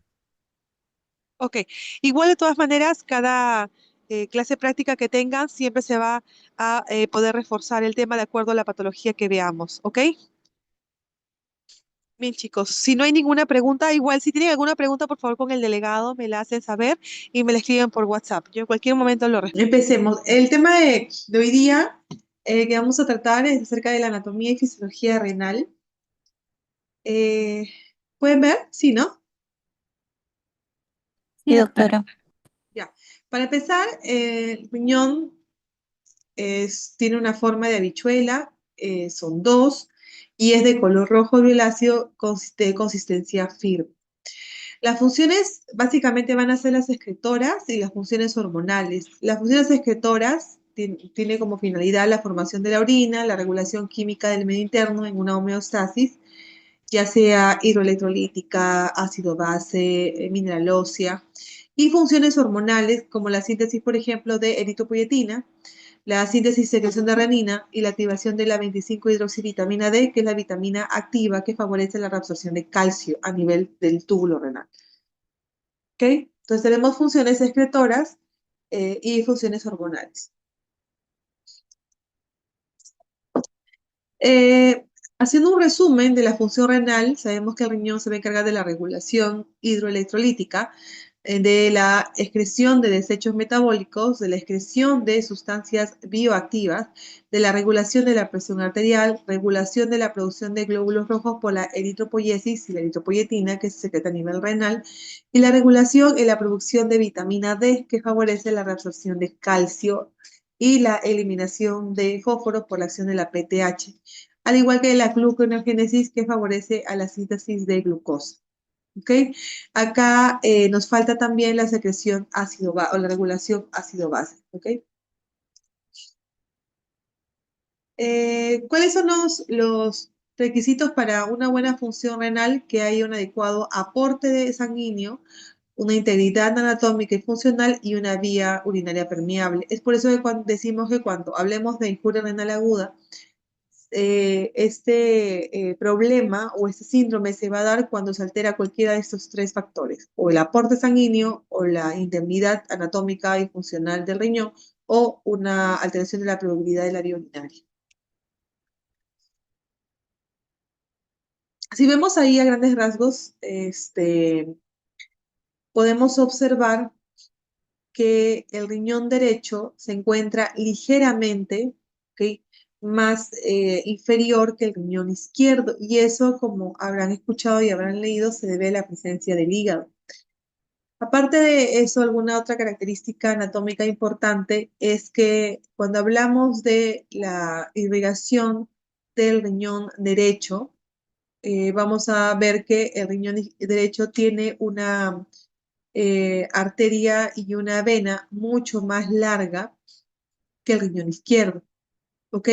Ok, igual de todas maneras, cada clase práctica que tengan siempre se va a poder reforzar el tema de acuerdo a la patología que veamos, ¿ok? Bien, chicos, si no hay ninguna pregunta, igual si tienen alguna pregunta, por favor, con el delegado me la hacen saber y me la escriben por WhatsApp. Yo en cualquier momento lo respondo. Empecemos. El tema de hoy día que vamos a tratar es acerca de la anatomía y fisiología renal. ¿Pueden ver? Sí, ¿no? Sí, doctora. Ya. Para empezar, el riñón tiene una forma de habichuela, son dos, y es de color rojo violáceo de consistencia firme. Las funciones básicamente van a ser las excretoras y las funciones hormonales. Las funciones excretoras tiene como finalidad la formación de la orina, la regulación química del medio interno en una homeostasis, ya sea hidroelectrolítica, ácido base, mineral ósea, y funciones hormonales como la síntesis, por ejemplo, de eritropoyetina, la síntesis y secreción de renina y la activación de la 25-hidroxivitamina D, que es la vitamina activa que favorece la reabsorción de calcio a nivel del túbulo renal. ¿Ok? Entonces tenemos funciones excretoras y funciones hormonales. Haciendo un resumen de la función renal, sabemos que el riñón se va a encargar de la regulación hidroelectrolítica, de la excreción de desechos metabólicos, de la excreción de sustancias bioactivas, de la regulación de la presión arterial, regulación de la producción de glóbulos rojos por la eritropoyesis y la eritropoyetina, que se secreta a nivel renal, y la regulación en la producción de vitamina D, que favorece la reabsorción de calcio y la eliminación de fósforo por la acción de la PTH, al igual que la gluconeogénesis, que favorece a la síntesis de glucosa. ¿ok? Acá nos falta también la secreción ácido o la regulación ácido-base, ¿ok? ¿Cuáles son los requisitos para una buena función renal? Que haya un adecuado aporte de sanguíneo, una integridad anatómica y funcional y una vía urinaria permeable. Es por eso que cuando decimos que cuando hablemos de injuria renal aguda, este problema o este síndrome se va a dar cuando se altera cualquiera de estos tres factores, o el aporte sanguíneo, o la indemnidad anatómica y funcional del riñón, o una alteración de la permeabilidad de la vía urinaria. Si vemos ahí a grandes rasgos, podemos observar que el riñón derecho se encuentra ligeramente, ¿ok?, más inferior que el riñón izquierdo, y eso, como habrán escuchado y habrán leído, se debe a la presencia del hígado. Aparte de eso, alguna otra característica anatómica importante es que cuando hablamos de la irrigación del riñón derecho, vamos a ver que el riñón derecho tiene una arteria y una vena mucho más larga que el riñón izquierdo, ¿ok?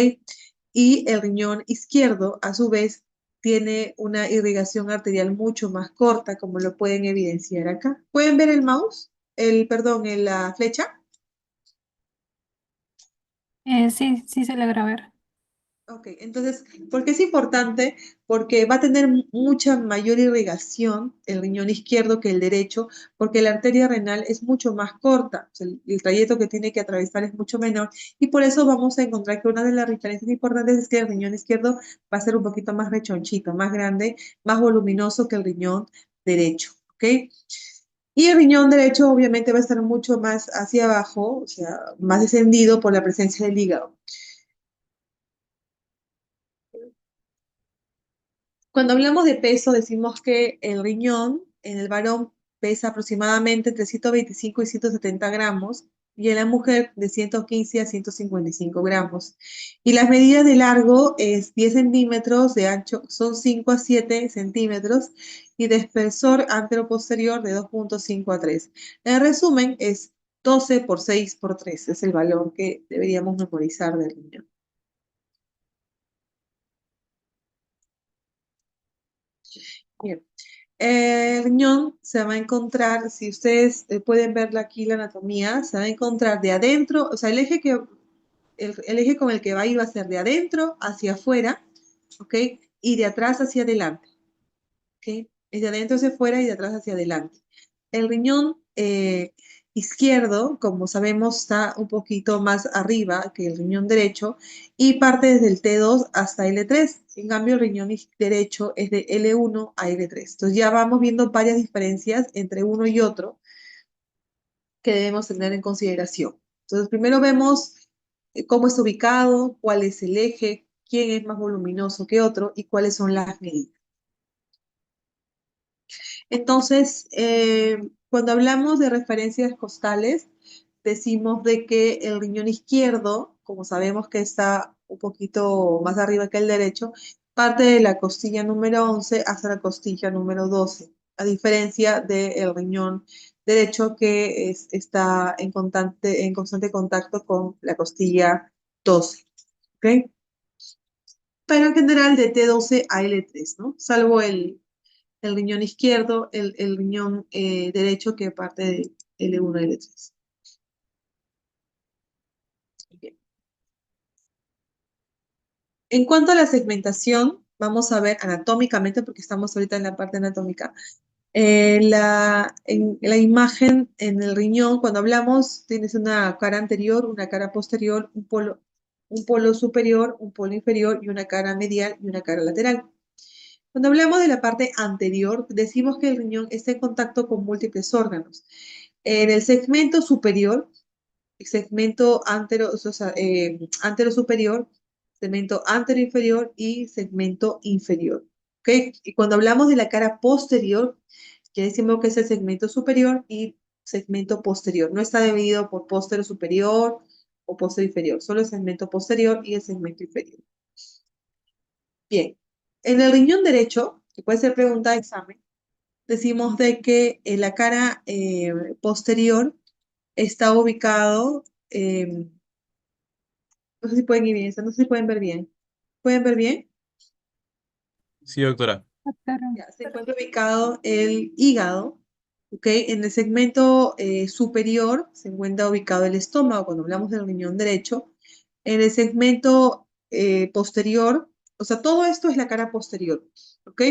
Y el riñón izquierdo, a su vez, tiene una irrigación arterial mucho más corta, como lo pueden evidenciar acá. ¿Pueden ver el mouse? Perdón, la flecha. Sí, sí se logra ver. Ok, entonces, ¿por qué es importante? Porque va a tener mucha mayor irrigación el riñón izquierdo que el derecho, porque la arteria renal es mucho más corta, o sea, el trayecto que tiene que atravesar es mucho menor, y por eso vamos a encontrar que una de las diferencias importantes es que el riñón izquierdo va a ser un poquito más rechonchito, más grande, más voluminoso que el riñón derecho, ¿ok? Y el riñón derecho obviamente va a estar mucho más hacia abajo, o sea, más descendido por la presencia del hígado. Cuando hablamos de peso, decimos que el riñón en el varón pesa aproximadamente entre 125 y 170 gramos y en la mujer de 115 a 155 gramos. Y las medidas de largo es 10 centímetros, de ancho son 5 a 7 centímetros y de espesor antero-posterior de 2.5 a 3. En resumen, es 12 por 6 por 3, es el valor que deberíamos memorizar del riñón. Bien. El riñón se va a encontrar, si ustedes pueden ver aquí la anatomía, se va a encontrar de adentro, o sea, el eje con el que va a ir va a ser de adentro hacia afuera, ¿ok? Y de atrás hacia adelante, ¿ok? Es de adentro hacia afuera y de atrás hacia adelante. El riñón izquierdo, como sabemos, está un poquito más arriba que el riñón derecho y parte desde el T2 hasta L3. En cambio, el riñón derecho es de L1 a L3. Entonces ya vamos viendo varias diferencias entre uno y otro que debemos tener en consideración. Entonces, primero vemos cómo está ubicado, cuál es el eje, quién es más voluminoso que otro y cuáles son las medidas. Entonces, cuando hablamos de referencias costales, decimos de que el riñón izquierdo, como sabemos que está un poquito más arriba que el derecho, parte de la costilla número 11 hasta la costilla número 12, a diferencia del riñón derecho que está en constante contacto con la costilla 12. ¿Ok? Pero en general de T12 a L3, ¿no? Salvo el riñón izquierdo, el riñón derecho que parte de L1 a L3. Bien. En cuanto a la segmentación, vamos a ver anatómicamente, porque estamos ahorita en la parte anatómica, en la imagen en el riñón, cuando hablamos, tienes una cara anterior, una cara posterior, un polo superior, un polo inferior y una cara medial y una cara lateral. Cuando hablamos de la parte anterior, decimos que el riñón está en contacto con múltiples órganos. En el segmento superior, el segmento antero superior, segmento antero inferior y segmento inferior. ¿Okay? Y cuando hablamos de la cara posterior, ya decimos que es el segmento superior y segmento posterior. No está dividido por póstero superior o póstero inferior, solo el segmento posterior y el segmento inferior. Bien, en el riñón derecho, que puede ser pregunta de examen, decimos de que en la cara posterior está ubicado, no sé si pueden ir bien, no sé si pueden ver bien. ¿Pueden ver bien? Sí, doctora. Doctora. Ya, se encuentra ubicado el hígado, ¿ok? En el segmento superior se encuentra ubicado el estómago, cuando hablamos del riñón derecho. En el segmento posterior, o sea, todo esto es la cara posterior, ¿ok?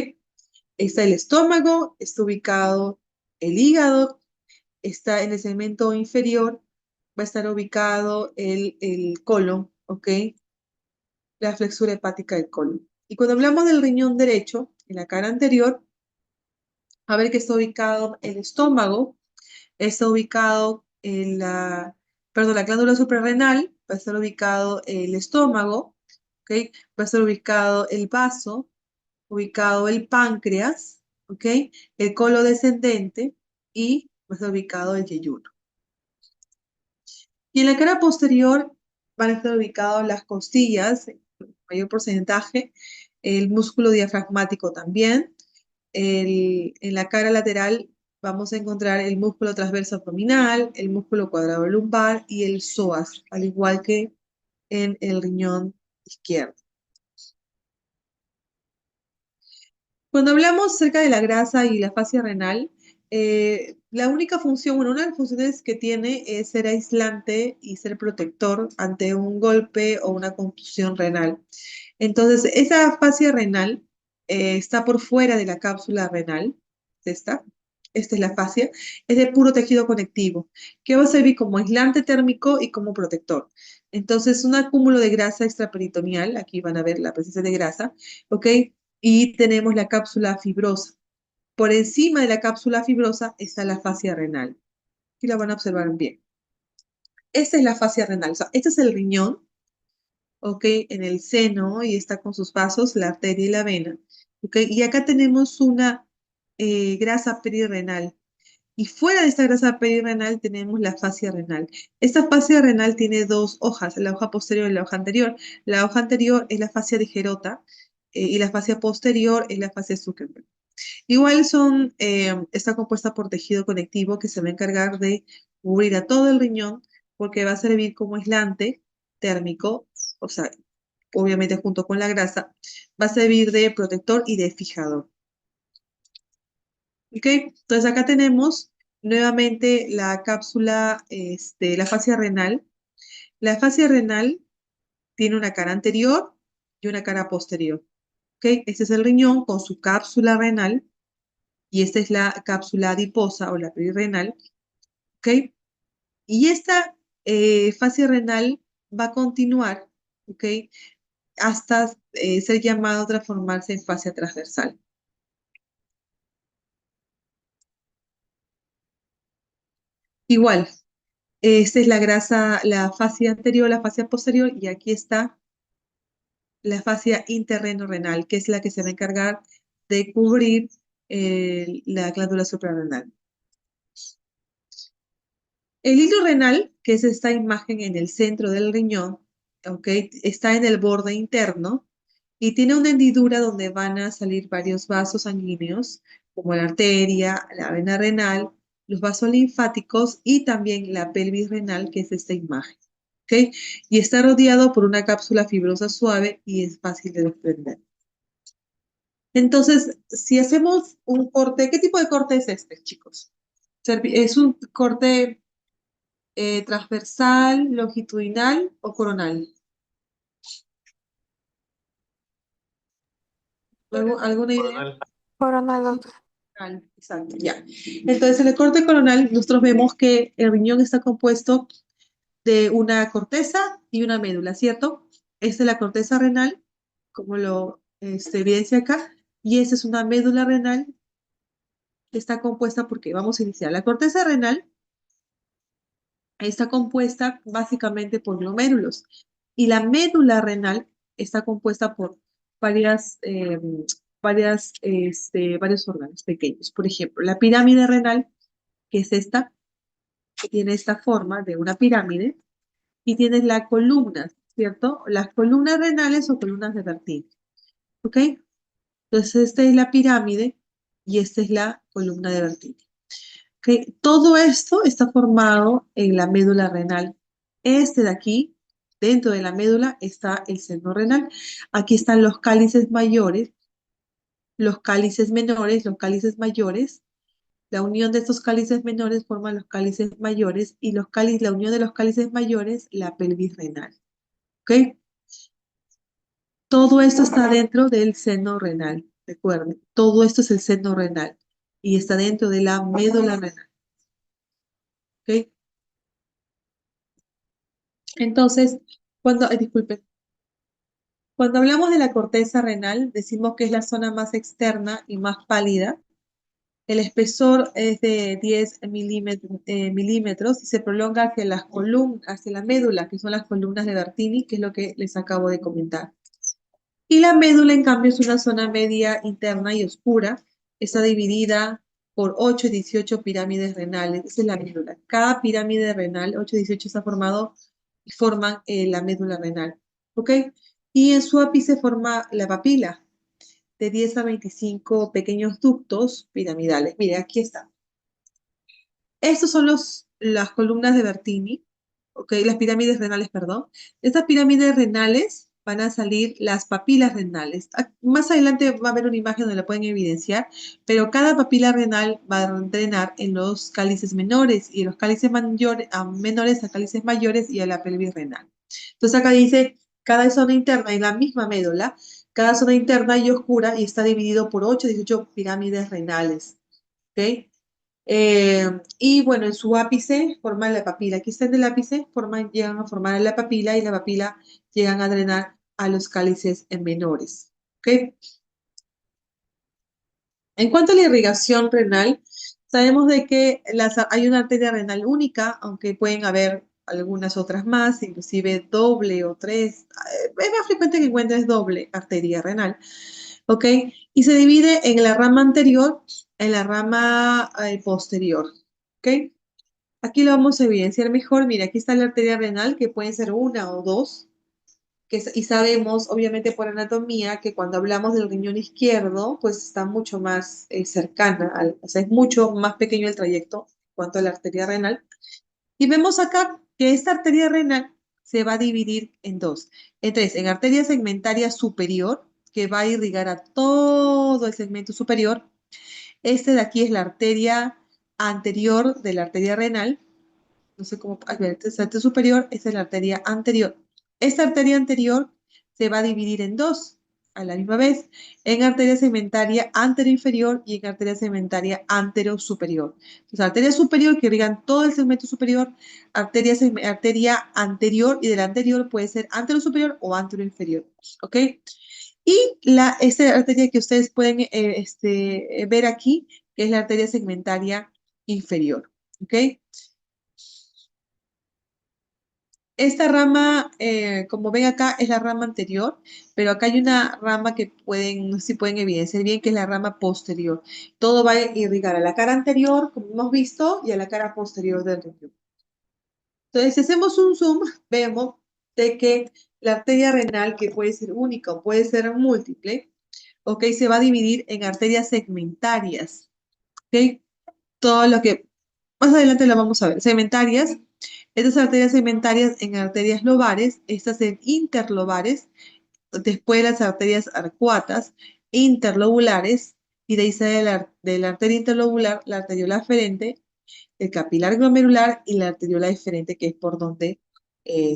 Está el estómago, está ubicado el hígado, está en el segmento inferior, va a estar ubicado el colon, ¿ok? La flexura hepática del colon. Y cuando hablamos del riñón derecho, en la cara anterior, a ver que está ubicado el estómago, está ubicado en la glándula suprarrenal, va a estar ubicado el estómago, ¿ok? Va a estar ubicado el vaso, ubicado el páncreas, ¿ok? El colon descendente y va a estar ubicado el yeyuno. Y en la cara posterior van a estar ubicadas las costillas, en mayor porcentaje, el músculo diafragmático también. En la cara lateral vamos a encontrar el músculo transverso abdominal, el músculo cuadrado lumbar y el psoas, al igual que en el riñón izquierdo. Cuando hablamos acerca de la grasa y la fascia renal, la única función, bueno, una de las funciones que tiene es ser aislante y ser protector ante un golpe o una contusión renal. Entonces, esa fascia renal está por fuera de la cápsula renal. Esta es la fascia, es de puro tejido conectivo, que va a servir como aislante térmico y como protector. Entonces, un acúmulo de grasa extraperitoneal, aquí van a ver la presencia de grasa, ¿ok? Y tenemos la cápsula fibrosa. Por encima de la cápsula fibrosa está la fascia renal. Aquí la van a observar bien. Esta es la fascia renal, o sea, este es el riñón, ¿ok? En el seno y está con sus vasos, la arteria y la vena, ¿ok? Y acá tenemos una grasa perirenal. Y fuera de esta grasa perirenal tenemos la fascia renal. Esta fascia renal tiene dos hojas, la hoja posterior y la hoja anterior. La hoja anterior es la fascia de Gerota y la fascia posterior es la fascia Zuckerberg. Igual está compuesta por tejido conectivo que se va a encargar de cubrir a todo el riñón porque va a servir como aislante térmico, o sea, obviamente junto con la grasa, va a servir de protector y de fijador. ¿Ok? Entonces acá tenemos nuevamente la cápsula, la fascia renal. La fascia renal tiene una cara anterior y una cara posterior. ¿Ok? Este es el riñón con su cápsula renal y esta es la cápsula adiposa o la perirenal. ¿Ok? Y esta fascia renal va a continuar, ¿ok? Hasta ser llamado a transformarse en fascia transversal. Igual, esta es la grasa, la fascia anterior, la fascia posterior, y aquí está la fascia interreno-renal, que es la que se va a encargar de cubrir la glándula suprarrenal. El hilo renal, que es esta imagen en el centro del riñón, ¿okay? Está en el borde interno y tiene una hendidura donde van a salir varios vasos sanguíneos, como la arteria, la vena renal, los vasos linfáticos y también la pelvis renal, que es esta imagen. ¿Okay? Y está rodeado por una cápsula fibrosa suave y es fácil de desprender. Entonces, si hacemos un corte, ¿qué tipo de corte es este, chicos? ¿Es un corte transversal, longitudinal o coronal? ¿Alguna idea? Coronal, doctor. Coronal, exacto, ya. Entonces, en el corte coronal, nosotros vemos que el riñón está compuesto de una corteza y una médula, ¿cierto? Esta es la corteza renal, como lo evidencia acá, y esta es una médula renal que está compuesta porque vamos a iniciar. La corteza renal está compuesta básicamente por glomérulos y la médula renal está compuesta por varios órganos pequeños. Por ejemplo, la pirámide renal, que es esta, que tiene esta forma de una pirámide, y tienes la columna, ¿cierto? Las columnas renales o columnas de Bertini, ¿ok? Entonces, esta es la pirámide y esta es la columna de Bertini. ¿Ok? Todo esto está formado en la médula renal. Este de aquí, dentro de la médula, está el seno renal. Aquí están los cálices mayores, los cálices menores, los cálices mayores. La unión de estos cálices menores forma los cálices mayores y la unión de los cálices mayores, la pelvis renal. ¿Ok? Todo esto está dentro del seno renal. Recuerden, todo esto es el seno renal y está dentro de la médula renal. ¿Ok? Entonces, disculpen, cuando hablamos de la corteza renal, decimos que es la zona más externa y más pálida. El espesor es de 10 milímetros y se prolonga hacia las columnas, hacia la médula, que son las columnas de Bertini, que es lo que les acabo de comentar. Y la médula, en cambio, es una zona media interna y oscura. Está dividida por 8 y 18 pirámides renales. Esa es la médula. Cada pirámide renal, 8 y 18, está formado y forman la médula renal. ¿Ok? Y en su ápice forma la papila, de 10 a 25 pequeños ductos piramidales. Mire, aquí está. Estos son las columnas de Bertini, ¿ok? Las pirámides renales, perdón. De estas pirámides renales van a salir las papilas renales. Más adelante va a haber una imagen donde la pueden evidenciar, pero cada papila renal va a drenar en los cálices menores y los cálices menores a cálices mayores y a la pelvis renal. Entonces acá dice, cada zona interna en la misma médula, cada zona interna y oscura y está dividido por 8 18 pirámides renales, ¿ok? Y bueno, en su ápice forman la papila. Aquí está en el ápice, llegan a formar la papila y la papila llegan a drenar a los cálices menores. ¿Ok? En cuanto a la irrigación renal, sabemos de que hay una arteria renal única, aunque pueden haber algunas otras más, inclusive doble o tres. Es más frecuente que encuentres doble arteria renal. ¿Ok? Y se divide en la rama anterior, en la rama posterior. ¿Ok? Aquí lo vamos a evidenciar mejor. Mira, aquí está la arteria renal, que pueden ser una o dos. Y sabemos, obviamente por anatomía, que cuando hablamos del riñón izquierdo, pues está mucho más cercana, o sea, es mucho más pequeño el trayecto en cuanto a la arteria renal. Y vemos acá que esta arteria renal se va a dividir en dos. Entonces, en arteria segmentaria superior, que va a irrigar a todo el segmento superior. Este de aquí es la arteria anterior de la arteria renal. No sé cómo, a ver, esta es la arteria superior, esta es la arteria anterior. Esta arteria anterior se va a dividir en dos a la misma vez, en arteria segmentaria anteroinferior y en arteria segmentaria anterosuperior. Entonces, arteria superior que irrigan todo el segmento superior, arteria anterior y de la anterior puede ser anterosuperior o anteroinferior, ¿ok? Y esta arteria que ustedes pueden ver aquí, que es la arteria segmentaria inferior, ¿ok? Esta rama, como ven acá, es la rama anterior, pero acá hay una rama que no sé si pueden evidenciar bien, que es la rama posterior. Todo va a irrigar a la cara anterior, como hemos visto, y a la cara posterior del riñón. Entonces, si hacemos un zoom, vemos de que la arteria renal, que puede ser única o puede ser múltiple, ¿ok? Se va a dividir en arterias segmentarias, ¿ok? Todo lo que más adelante lo vamos a ver. Segmentarias. Estas arterias segmentarias en arterias lobares, estas en interlobares, después las arterias arcuatas, interlobulares, y de ahí sale de la arteria interlobular, la arteriola aferente, el capilar glomerular y la arteriola deferente, que es por donde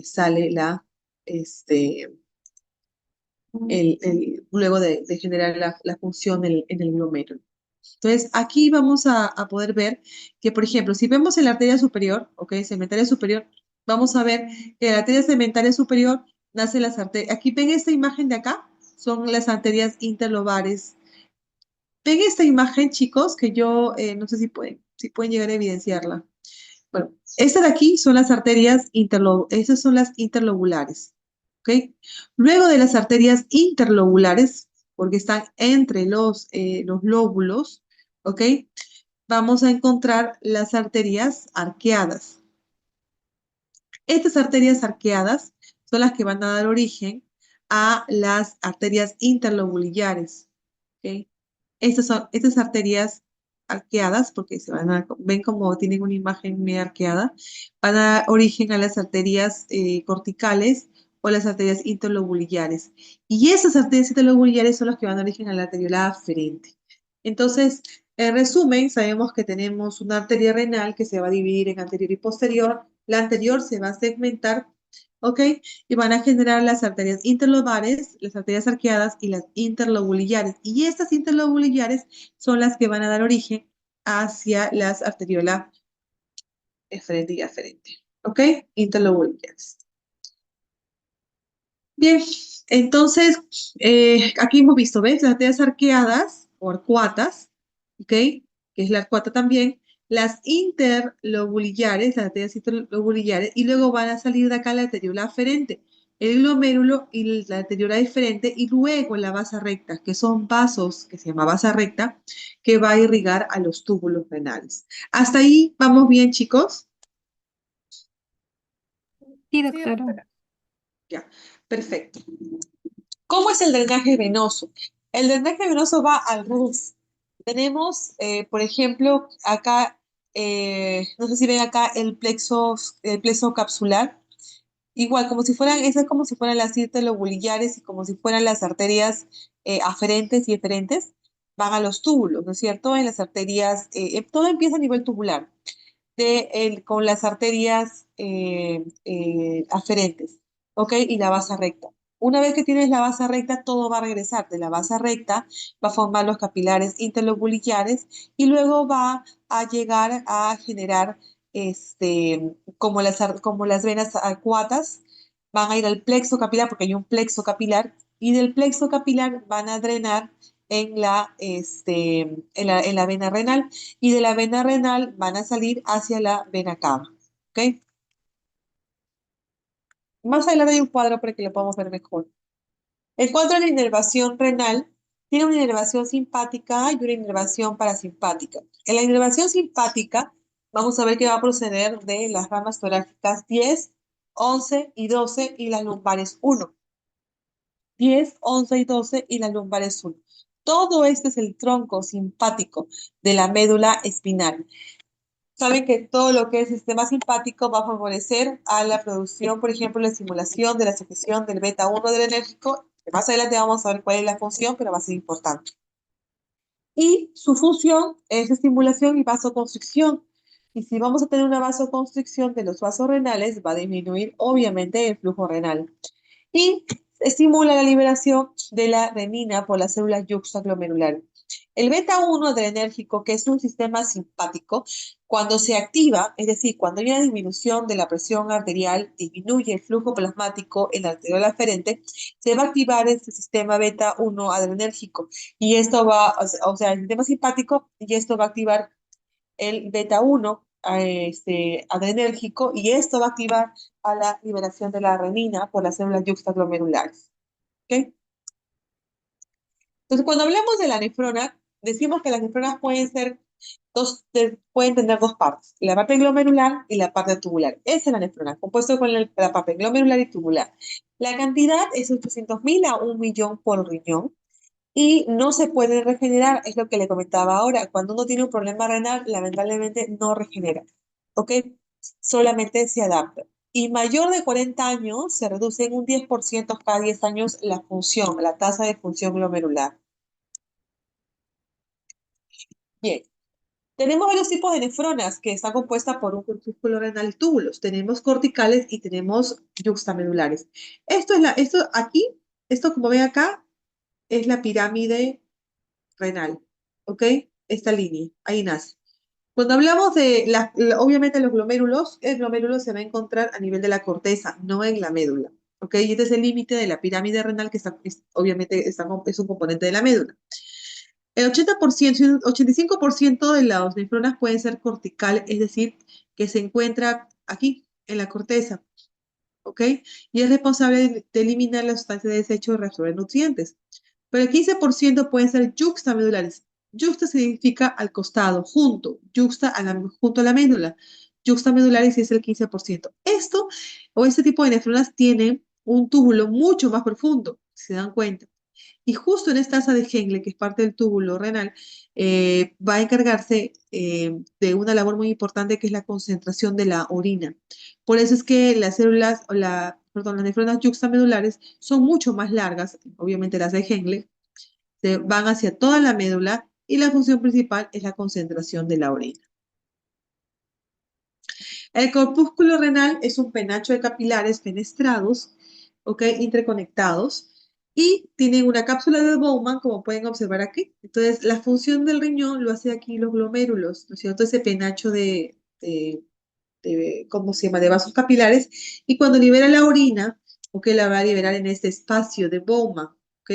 sale luego de generar la función en el glomérulo. Entonces, aquí vamos a poder ver que, por ejemplo, si vemos en la arteria superior, ¿ok? Segmentaria superior, vamos a ver que en la arteria segmentaria superior nacen las arterias. Aquí ven esta imagen de acá, son las arterias interlobares. Ven esta imagen, chicos, que yo no sé si pueden llegar a evidenciarla. Bueno, esta de aquí son las arterias esas son las interlobulares, ¿ok? Luego de las arterias interlobulares, porque están entre los lóbulos, ¿ok? Vamos a encontrar las arterias arqueadas. Estas arterias arqueadas son las que van a dar origen a las arterias interlobulares, ¿ok? Estas arterias arqueadas, porque ven como tienen una imagen medio arqueada, van a dar origen a las arterias corticales o las arterias interlobulares. Y esas arterias interlobulares son las que van a dar origen a la arteriola aferente. Entonces, en resumen, sabemos que tenemos una arteria renal que se va a dividir en anterior y posterior. La anterior se va a segmentar, ¿ok? Y van a generar las arterias interlobulares, las arterias arqueadas y las interlobulares. Y estas interlobulares son las que van a dar origen hacia las arteriola eferente y aferente, ¿ok? Interlobulares. Bien, entonces, aquí hemos visto, ¿ves? Las arterias arqueadas o arcuatas, ¿ok? Que es la arcuata también. Las interlobulares, las arterias interlobulares, y luego van a salir de acá la arteriola aferente, el glomérulo y la arteriola deferente, y luego la vasa recta, que son vasos, que se llama vasa recta, que va a irrigar a los túbulos renales. ¿Hasta ahí vamos bien, chicos? Sí, Sí, doctora. doctora. Ya, perfecto. ¿Cómo es el drenaje venoso? El drenaje venoso va al revés. Tenemos, por ejemplo, acá, no sé si ven acá el plexo capsular. Igual, como si fueran, esas como si fueran las interlobulares y como si fueran las arterias aferentes y eferentes, van a los túbulos, ¿no es cierto? En las arterias, todo empieza a nivel tubular, con las arterias aferentes, ¿ok? Y la base recta. Una vez que tienes la base recta, todo va a regresar. De la base recta va a formar los capilares interlobulares y luego va a llegar a generar, como las venas acuatas, van a ir al plexo capilar, porque hay un plexo capilar, y del plexo capilar van a drenar en la vena renal, y de la vena renal van a salir hacia la vena cava, ¿ok? Más adelante hay un cuadro para que lo podamos ver mejor. El cuadro de la inervación renal tiene una inervación simpática y una inervación parasimpática. En la inervación simpática, vamos a ver que va a proceder de las ramas torácicas 10, 11 y 12 y las lumbares 1. 10, 11 y 12 y las lumbares 1. Todo este es el tronco simpático de la médula espinal. Saben que todo lo que es sistema simpático va a favorecer a la producción, por ejemplo, la estimulación de la secreción del beta 1 adrenérgico. Más adelante vamos a ver cuál es la función, pero va a ser importante. Y su función es estimulación y vasoconstricción. Y si vamos a tener una vasoconstricción de los vasos renales, va a disminuir obviamente el flujo renal. Y estimula la liberación de la renina por las células yuxtaglomerulares. El beta 1 adrenérgico, que es un sistema simpático, cuando se activa, es decir, cuando hay una disminución de la presión arterial, disminuye el flujo plasmático en la arteriola aferente, se va a activar este sistema beta 1 adrenérgico. Y esto va, o sea, el sistema simpático, y esto va a activar el beta 1 adrenérgico, y esto va a activar a la liberación de la renina por las células yuxtaglomerulares. ¿Ok? Entonces, cuando hablamos de la nefrona, decimos que las nefronas pueden tener dos partes, la parte glomerular y la parte tubular. Esa es la nefrona, compuesto con la parte glomerular y tubular. La cantidad es 800.000 a 1.000.000 por riñón y no se puede regenerar, es lo que le comentaba ahora. Cuando uno tiene un problema renal, lamentablemente no regenera, ¿ok? Solamente se adapta. Y mayor de 40 años se reduce en un 10% cada 10 años la tasa de función glomerular. Bien, tenemos varios tipos de nefronas que están compuestas por un corpúsculo renal y túbulos. Tenemos corticales y tenemos yuxtamedulares. Esto como ven acá, es la pirámide renal, ¿ok? Esta línea, ahí nace. Cuando hablamos de, obviamente los glomérulos, el glomérulo se va a encontrar a nivel de la corteza, no en la médula, ¿ok? Y este es el límite de la pirámide renal que obviamente es un componente de la médula. El 85% de las nefronas pueden ser corticales, es decir, que se encuentra aquí, en la corteza, ¿ok? Y es responsable de eliminar la sustancia de desecho y reabsorber nutrientes. Pero el 15% pueden ser yuxtamedulares. Yuxta significa al costado, junto, junto a la médula. Yuxtamedulares es el 15%. Este tipo de nefronas tiene un túbulo mucho más profundo, si se dan cuenta. Y justo en esta asa de Henle, que es parte del túbulo renal, va a encargarse de una labor muy importante que es la concentración de la orina. Por eso es que las células, perdón, las nefronas yuxtamedulares son mucho más largas, obviamente las de Henle, se van hacia toda la médula y la función principal es la concentración de la orina. El corpúsculo renal es un penacho de capilares fenestrados, ¿ok? Interconectados, y tienen una cápsula de Bowman, como pueden observar aquí. Entonces, la función del riñón lo hace aquí los glomérulos, ¿no es cierto? Ese penacho ¿cómo se llama? De vasos capilares, y cuando libera la orina, ¿ok? La va a liberar en este espacio de Bowman, ¿ok?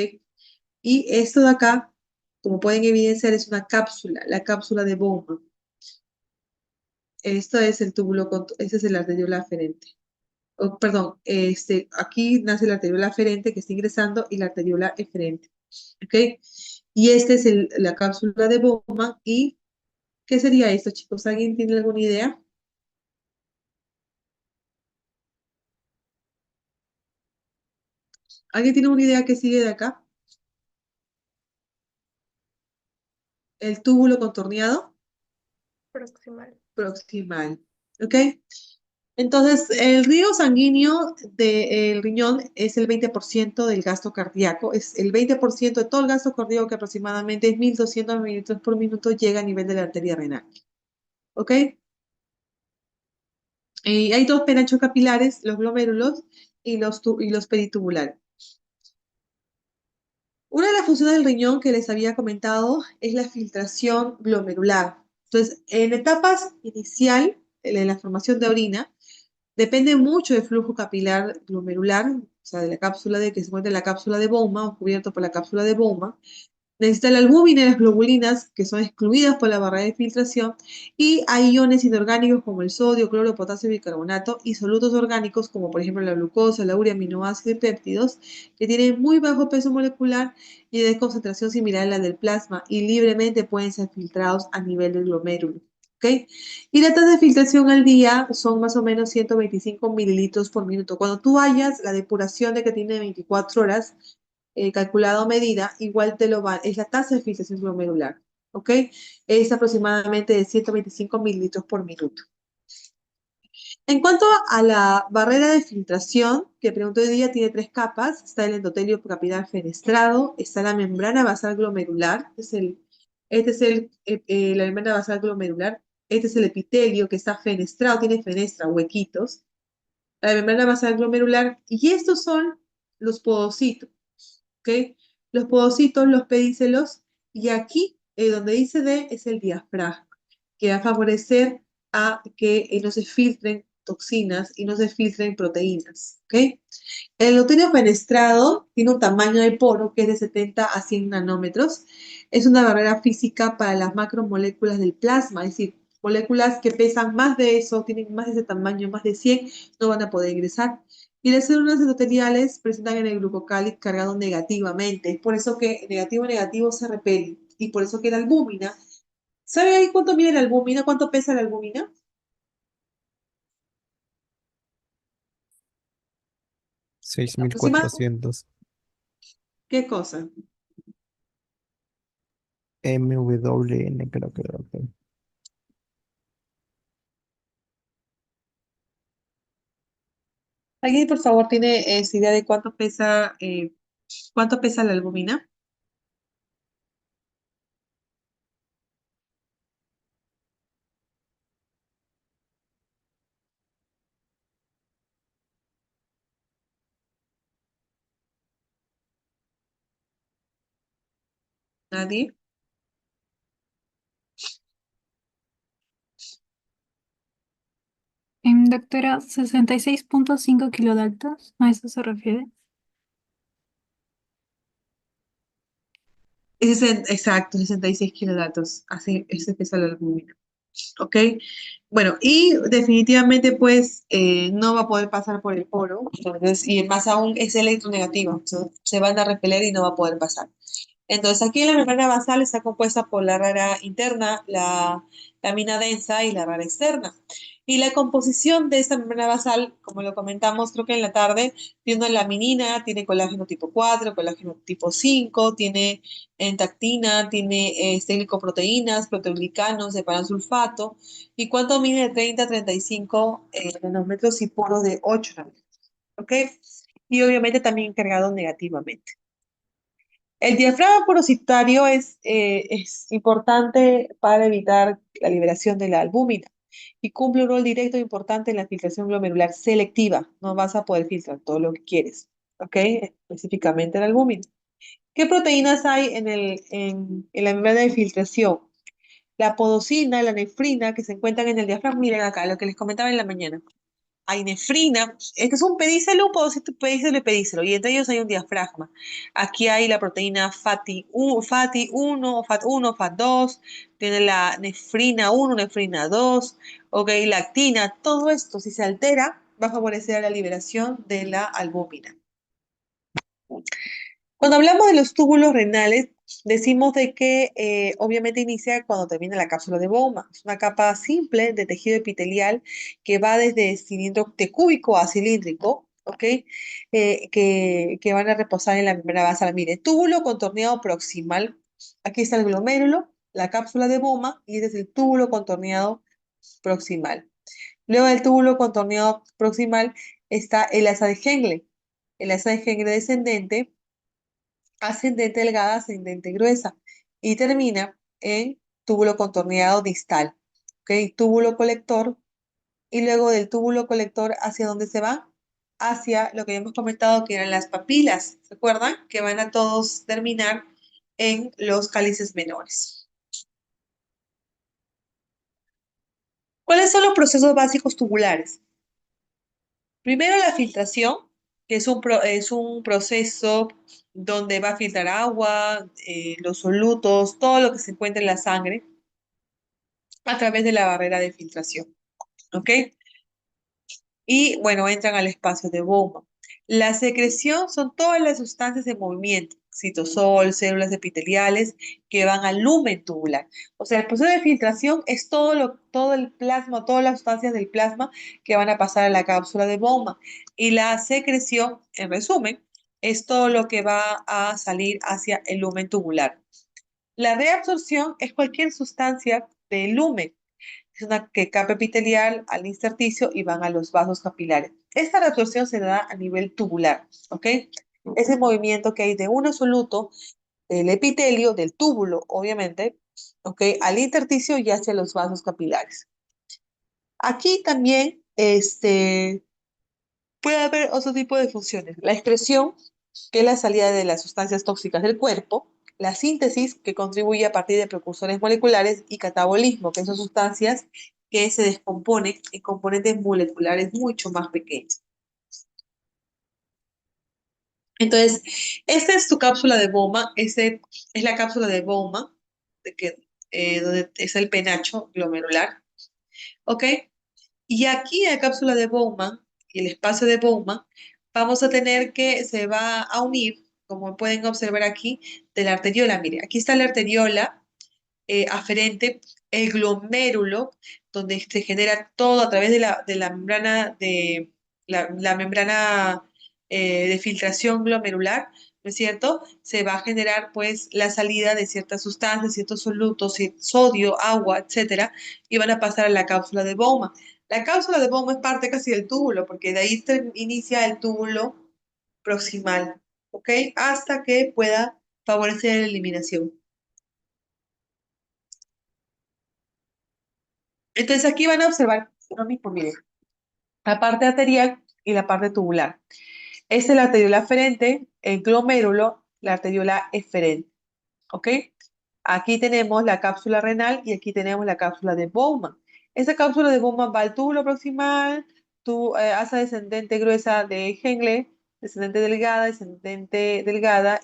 Y esto de acá, como pueden evidenciar, es una cápsula, la cápsula de Bowman. Esto es el túbulo, este es el arteriola aferente. Oh, perdón, aquí nace la arteriola aferente que está ingresando y la arteriola eferente. ¿Ok? Y esta es la cápsula de Bowman. ¿Y qué sería esto, chicos? ¿Alguien tiene alguna idea? ¿Alguien tiene una idea que sigue de acá? El túbulo contorneado Proximal. proximal. ¿Ok? Entonces, el río sanguíneo del riñón es el 20% del gasto cardíaco, es el 20% de todo el gasto cardíaco, que aproximadamente es 1.200 mililitros por minuto, llega a nivel de la arteria renal. ¿Ok? Y hay dos penachos capilares, los glomérulos y los peritubulares. Una de las funciones del riñón que les había comentado es la filtración glomerular. Entonces, en etapas inicial de la formación de orina, depende mucho del flujo capilar glomerular, o sea, de la cápsula que se encuentra en la cápsula de Bowman, o cubierto por la cápsula de Bowman. Necesita la albúmina y las globulinas, que son excluidas por la barrera de filtración, y hay iones inorgánicos como el sodio, cloro, potasio, bicarbonato, y solutos orgánicos como por ejemplo la glucosa, la urea, aminoácidos y péptidos, que tienen muy bajo peso molecular y de concentración similar a la del plasma, y libremente pueden ser filtrados a nivel del glomérulo. ¿Okay? Y la tasa de filtración al día son más o menos 125 mililitros por minuto. Cuando tú hayas la depuración de que tiene 24 horas, calculado a medida, igual te lo va, es la tasa de filtración glomerular, ¿ok? Es aproximadamente de 125 mililitros por minuto. En cuanto a la barrera de filtración, que pregunto hoy día, tiene tres capas. Está el endotelio capilar fenestrado, está la membrana basal glomerular, la membrana basal glomerular, este es el epitelio que está fenestrado, tiene fenestra, huequitos, la membrana basal glomerular, y estos son los podocitos. ¿Ok? Los podocitos, los pedícelos, y aquí, donde dice D, es el diafragma, que va a favorecer a que no se filtren toxinas y no se filtren proteínas. ¿Ok? El endotelio fenestrado tiene un tamaño de poro que es de 70 a 100 nanómetros. Es una barrera física para las macromoléculas del plasma, es decir, moléculas que pesan más de eso, tienen más de ese tamaño, más de 100, no van a poder ingresar. Y las células endoteliales presentan en el glucocáliz cargado negativamente. Es por eso que negativo se repele. Y por eso que la albúmina. ¿Sabe ahí cuánto mide la albúmina? ¿Cuánto pesa la albúmina? 6.400 ¿Qué cosa? MWN, creo que era. ¿Alguien, por favor, tiene idea de cuánto pesa la albúmina? ¿Nadie? Doctora, 66.5 kilodaltos, ¿a eso se refiere? Exacto, 66 kilodaltos. Así, ese pesa la albúmina. ¿Ok? Bueno, y definitivamente, pues, no va a poder pasar por el poro. Entonces, y más aún es electronegativo. Se van a repeler y no va a poder pasar. Entonces, aquí la membrana basal está compuesta por la rara interna, la lamina densa y la rara externa. Y la composición de esta membrana basal, como lo comentamos creo que en la tarde, tiene una laminina, tiene colágeno tipo 4, colágeno tipo 5, tiene entactina, tiene glicoproteínas, proteoglicanos, sulfato, y cuánto mide de 30 a 35 nanómetros y poros de 8 nanómetros. ¿Ok? Y obviamente también cargado negativamente. El diafragma porositario es importante para evitar la liberación de la albúmina y cumple un rol directo e importante en la filtración glomerular selectiva. No vas a poder filtrar todo lo que quieres, ¿ok? Específicamente la albúmina. ¿Qué proteínas hay en la membrana de filtración? La podosina, la nefrina, que se encuentran en el diafragma. Miren acá, lo que les comentaba en la mañana. Hay nefrina, es que es un pedicelo, un pedicelo y pedicelo, y entre ellos hay un diafragma. Aquí hay la proteína FAT1, FAT1, FAT2, tiene la nefrina 1, nefrina 2, ok, lactina, todo esto, si se altera, va a favorecer la liberación de la albúmina. Cuando hablamos de los túbulos renales, decimos de que obviamente inicia cuando termina la cápsula de Bowman. Es una capa simple de tejido epitelial que va desde cilindro cúbico a cilíndrico, ¿ok? Que van a reposar en la membrana basal. Mire, túbulo contorneado proximal. Aquí está el glomérulo, la cápsula de Bowman y este es el túbulo contorneado proximal. Luego del túbulo contorneado proximal está el asa de Henle. El asa de Henle descendente, ascendente delgada, ascendente gruesa, y termina en túbulo contorneado distal, ¿ok? Túbulo colector, y luego del túbulo colector, ¿hacia dónde se va? Hacia lo que hemos comentado que eran las papilas, ¿se acuerdan? Que van a todos terminar en los cálices menores. ¿Cuáles son los procesos básicos tubulares? Primero la filtración, que es un proceso donde va a filtrar agua, los solutos, todo lo que se encuentra en la sangre a través de la barrera de filtración. ¿Ok? Y bueno, entran al espacio de Bowman. La secreción son todas las sustancias en movimiento, citosol, células epiteliales que van al lumen tubular. O sea, el proceso de filtración es todo el plasma, todas las sustancias del plasma que van a pasar a la cápsula de Bowman. Y la secreción, en resumen, es todo lo que va a salir hacia el lumen tubular. La reabsorción es cualquier sustancia del lumen. Es una capa epitelial al intersticio y van a los vasos capilares. Esta reabsorción se da a nivel tubular, ¿ok? Ese movimiento que hay de un soluto del epitelio, del túbulo, obviamente, ¿ok? Al intersticio y hacia los vasos capilares. Aquí también puede haber otro tipo de funciones. La excreción, que es la salida de las sustancias tóxicas del cuerpo. La síntesis, que contribuye a partir de precursores moleculares. Y catabolismo, que son sustancias que se descomponen en componentes moleculares mucho más pequeños. Entonces, esta es tu cápsula de Bowman. Esta es la cápsula de Bowman, donde es el penacho glomerular. ¿Ok? Y aquí en la cápsula de Bowman y el espacio de Bowman, vamos a tener que se va a unir, como pueden observar aquí, de la arteriola. Mire, aquí está la arteriola aferente, el glomérulo, donde se genera todo a través de la membrana la membrana de filtración glomerular, ¿no es cierto? Se va a generar pues la salida de ciertas sustancias, ciertos solutos, sodio, agua, etcétera, y van a pasar a la cápsula de Bowman. La cápsula de Bowman es parte casi del túbulo, porque de ahí se inicia el túbulo proximal, ¿ok? Hasta que pueda favorecer la eliminación. Entonces aquí van a observar lo mismo, miren, la parte arterial y la parte tubular. Esta es la arteriola aferente, el glomérulo, la arteriola eferente, ¿ok? Aquí tenemos la cápsula renal y aquí tenemos la cápsula de Bowman. Esta cápsula de Bowman va al túbulo proximal, asa descendente gruesa de Henle, descendente delgada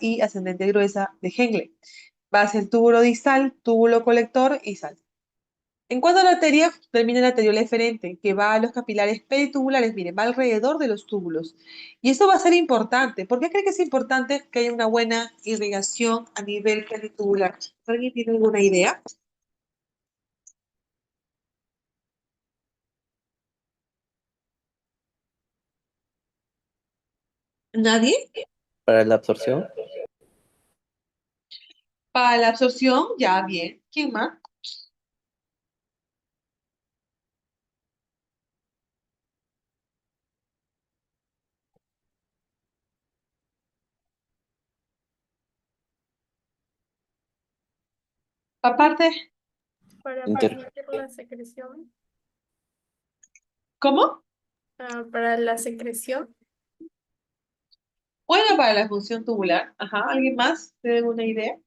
y ascendente gruesa de Henle. Va hacia el túbulo distal, túbulo colector y sal. En cuanto a la arteria, termina la arteriola eferente, que va a los capilares peritubulares, miren, va alrededor de los túbulos. Y eso va a ser importante. ¿Por qué cree que es importante que haya una buena irrigación a nivel peritubular? ¿Alguien tiene alguna idea? ¿Nadie? Para la absorción, Para la absorción, ya bien. ¿Quién más? Aparte, Para inter, permitir la secreción. ¿cómo? Para la secreción. Bueno, para la función tubular. Ajá, ¿alguien más tiene alguna idea?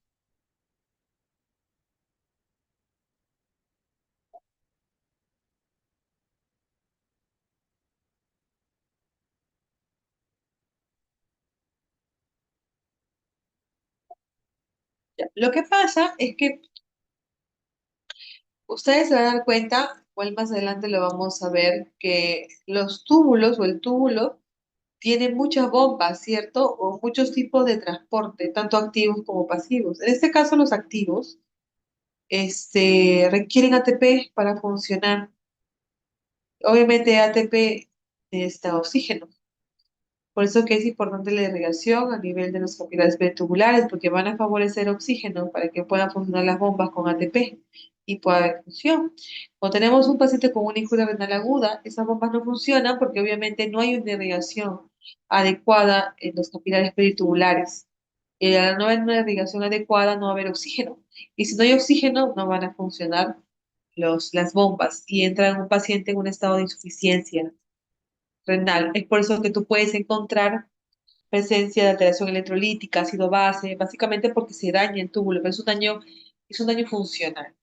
Ya. Lo que pasa es que ustedes se van a dar cuenta, igual más adelante lo vamos a ver, que los túbulos o el túbulo tiene muchas bombas, ¿cierto? O muchos tipos de transporte, tanto activos como pasivos. En este caso, los activos requieren ATP para funcionar. Obviamente, ATP necesita oxígeno. Por eso que es importante la irrigación a nivel de los capilares tubulares, porque van a favorecer oxígeno para que puedan funcionar las bombas con ATP y pueda haber función. Cuando tenemos un paciente con una injuria renal aguda, esas bombas no funcionan porque obviamente no hay una irrigación adecuada en los capilares peritubulares. Y al no haber una irrigación adecuada, no va a haber oxígeno. Y si no hay oxígeno, no van a funcionar las bombas y entra en un paciente en un estado de insuficiencia renal. Es por eso que tú puedes encontrar presencia de alteración electrolítica, ácido base, básicamente porque se daña el túbulo, pero es un daño funcional.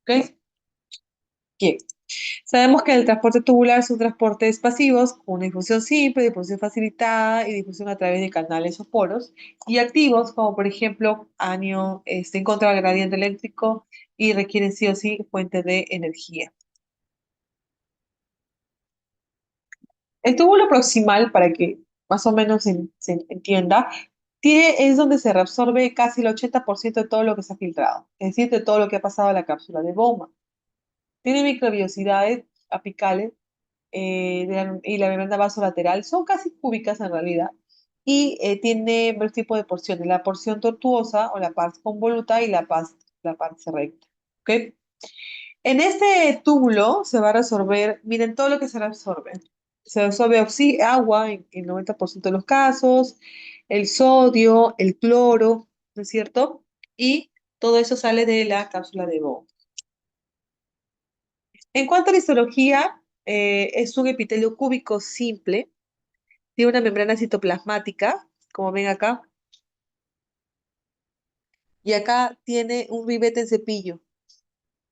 ¿Ok? Bien. Sabemos que el transporte tubular son transportes pasivos con una difusión simple, difusión facilitada y difusión a través de canales o poros, y activos como por ejemplo anión, en contra del gradiente eléctrico y requieren sí o sí fuente de energía. El túbulo proximal, para que más o menos se entienda, es donde se reabsorbe casi el 80% de todo lo que se ha filtrado, es decir, de todo lo que ha pasado a la cápsula de Bowman. Tiene microbiosidades apicales y la membrana vasolateral, son casi cúbicas en realidad, y tiene varios tipos de porciones, la porción tortuosa o la parte convoluta y la parte recta. ¿Ok? En este túbulo se va a resolver, miren todo lo que se reabsorbe. Se resuelve agua en el 90% de los casos, el sodio, el cloro, ¿no es cierto? Y todo eso sale de la cápsula de Bowman. En cuanto a la histología, es un epitelio cúbico simple, tiene una membrana citoplasmática, como ven acá, y acá tiene un ribete en cepillo,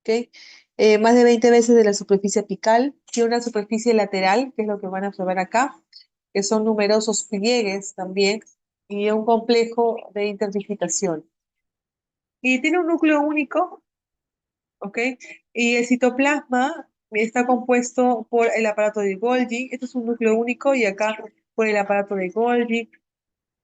¿ok? Más de 20 veces de la superficie apical, tiene una superficie lateral, que es lo que van a observar acá, que son numerosos pliegues también, y un complejo de interdigitación. Y tiene un núcleo único, ¿ok? Y el citoplasma está compuesto por el aparato de Golgi, esto es un núcleo único, y acá por el aparato de Golgi,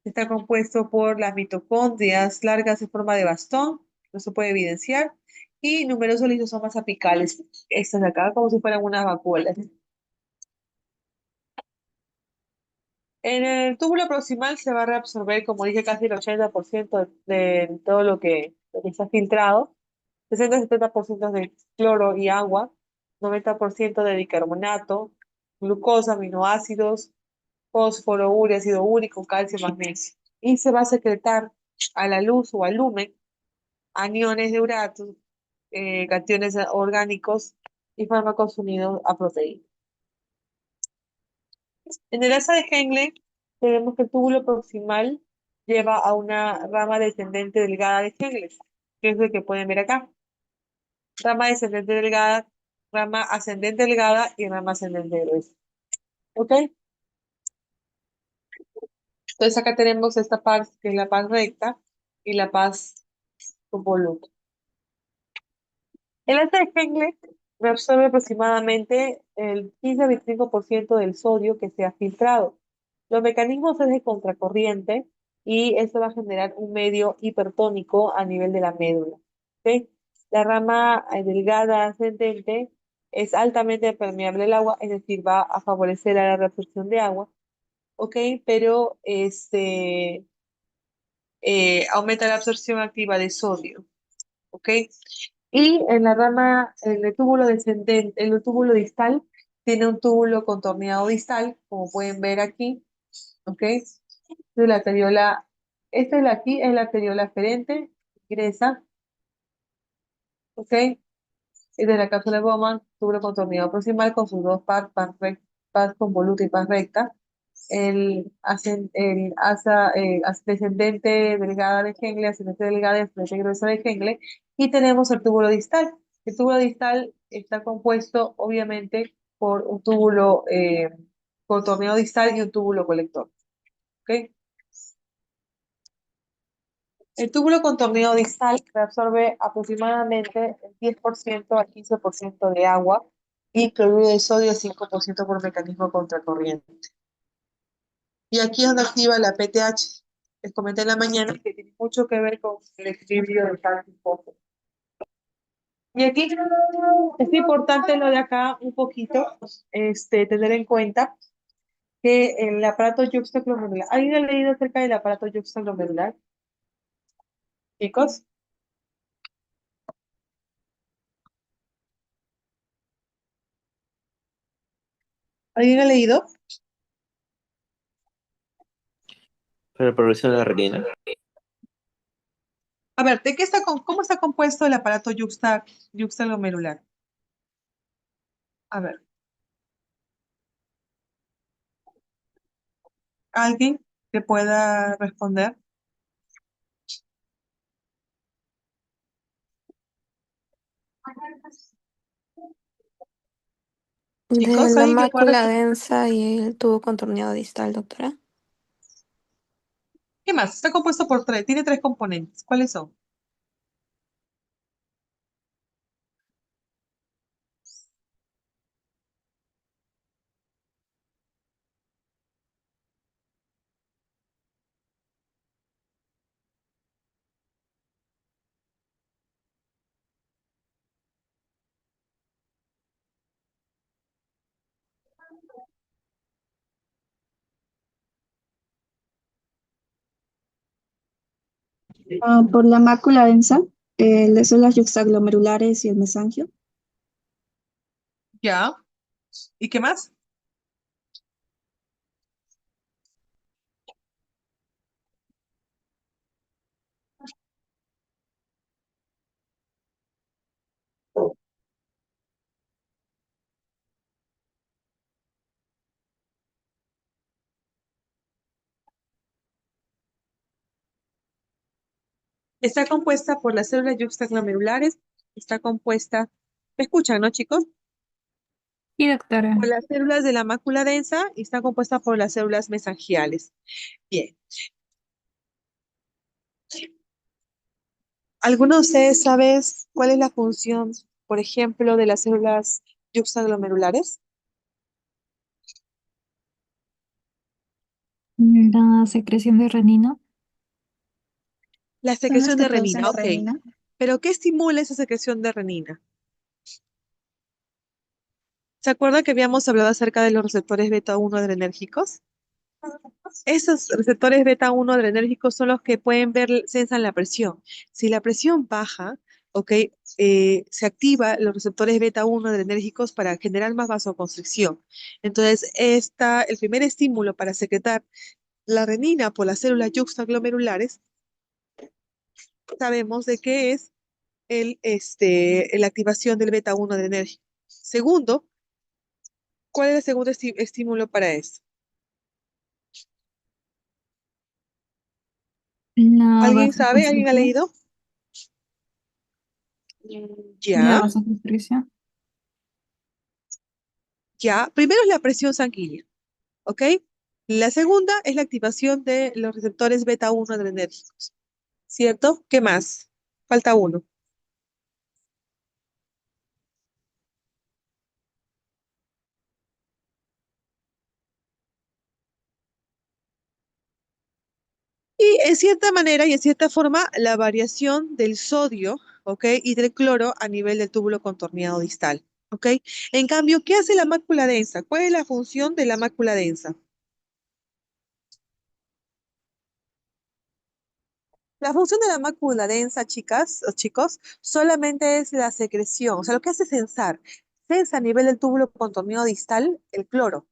está compuesto por las mitocondrias largas en forma de bastón, no se puede evidenciar, y numerosos lisosomas apicales, estas de acá, como si fueran unas vacuolas. En el túbulo proximal se va a reabsorber, como dije, casi el 80% de todo lo que está filtrado, 60-70% de cloro y agua, 90% de bicarbonato, glucosa, aminoácidos, fósforo, urea, ácido úrico, calcio, magnesio. Y se va a secretar a la luz o al lumen aniones de urato, cationes orgánicos y fármacos unidos a proteínas. En el asa de Henle tenemos que el túbulo proximal lleva a una rama descendente delgada de Henle, que es lo que pueden ver acá. Rama descendente delgada, rama ascendente delgada y rama ascendente gruesa. ¿Ok? Entonces acá tenemos esta paz, que es la paz recta, y la paz convoluta. El ácido de Henle reabsorbe aproximadamente el 15 a 25% del sodio que se ha filtrado. Los mecanismos es de contracorriente y eso va a generar un medio hipertónico a nivel de la médula. ¿Ok? La rama delgada ascendente es altamente permeable al agua, es decir, va a favorecer a la reabsorción de agua, ¿ok? Pero aumenta la absorción activa de sodio, ¿ok? Y en la rama, en el túbulo descendente, en el túbulo distal, tiene un túbulo contorneado distal, como pueden ver aquí, ¿ok? De la arteriola, esta es la aquí, es la arteriola aferente, ingresa, ¿ok? Es de la cápsula de Bowman, túbulo contorneado proximal con sus dos paz convoluta y paz recta. El descendente delgada de Henle, ascendente delgada y ascendente gruesa de Henle, y tenemos el túbulo distal. El túbulo distal está compuesto, obviamente, por un túbulo contorneado distal y un túbulo colector. ¿Ok? El túbulo contorneado distal reabsorbe aproximadamente el 10% al 15% de agua y cloruro de sodio 5% por mecanismo contracorriente. Y aquí es donde activa la PTH. Les comenté en la mañana que tiene mucho que ver con el equilibrio del calcio y fósforo. Y aquí es importante lo de acá un poquito, tener en cuenta que el aparato yuxtaglomerular. ¿Alguien ha leído acerca del aparato yuxtaglomerular? Chicos, ¿alguien ha leído? Para la progresión de la renina. A ver, ¿cómo está compuesto el aparato yuxtaglomerular? A ver, ¿alguien que pueda responder? De Chicos, la ¿alguien que pueda mácula responder? densa y el tubo contorneado distal, doctora. ¿Qué más? Está compuesto por tiene tres componentes. ¿Cuáles son? Por la mácula densa, las células yuxtaglomerulares y el mesangio. Ya. ¿Y qué más? Está compuesta por las células yuxtaglomerulares, está compuesta, ¿me escuchan, no, chicos? Sí, doctora. Por las células de la mácula densa y está compuesta por las células mesangiales. Bien. ¿Alguno de ustedes sabe cuál es la función, por ejemplo, de las células yuxtaglomerulares? La secreción de renina. La Son las secreción que de producen renina, la ok. renina. ¿Pero qué estimula esa secreción de renina? ¿Se acuerda que habíamos hablado acerca de los receptores beta 1 adrenérgicos? Esos receptores beta 1 adrenérgicos son los que pueden ver, sensan la presión. Si la presión baja, ok, se activa los receptores beta 1 adrenérgicos para generar más vasoconstricción. Entonces, el primer estímulo para secretar la renina por las células yuxtaglomerulares, sabemos de qué es la activación del beta 1 adrenérgico. Segundo, ¿cuál es el segundo estímulo para eso? La ¿Alguien sabe? ¿Alguien ha vasoconstricción. leído? La Ya, vasoconstricción. ya. Primero es la presión sanguínea, ¿ok? La segunda es la activación de los receptores beta 1 adrenérgicos, ¿cierto? ¿Qué más? Falta uno. En cierta manera y en cierta forma, la variación del sodio, ¿ok? Y del cloro a nivel del túbulo contorneado distal, ¿ok? En cambio, ¿qué hace la mácula densa? ¿Cuál es la función de la mácula densa? La función de la mácula densa, chicas o chicos, solamente es la secreción. O sea, lo que hace es censar. Censa a nivel del túbulo contorneado distal el cloro.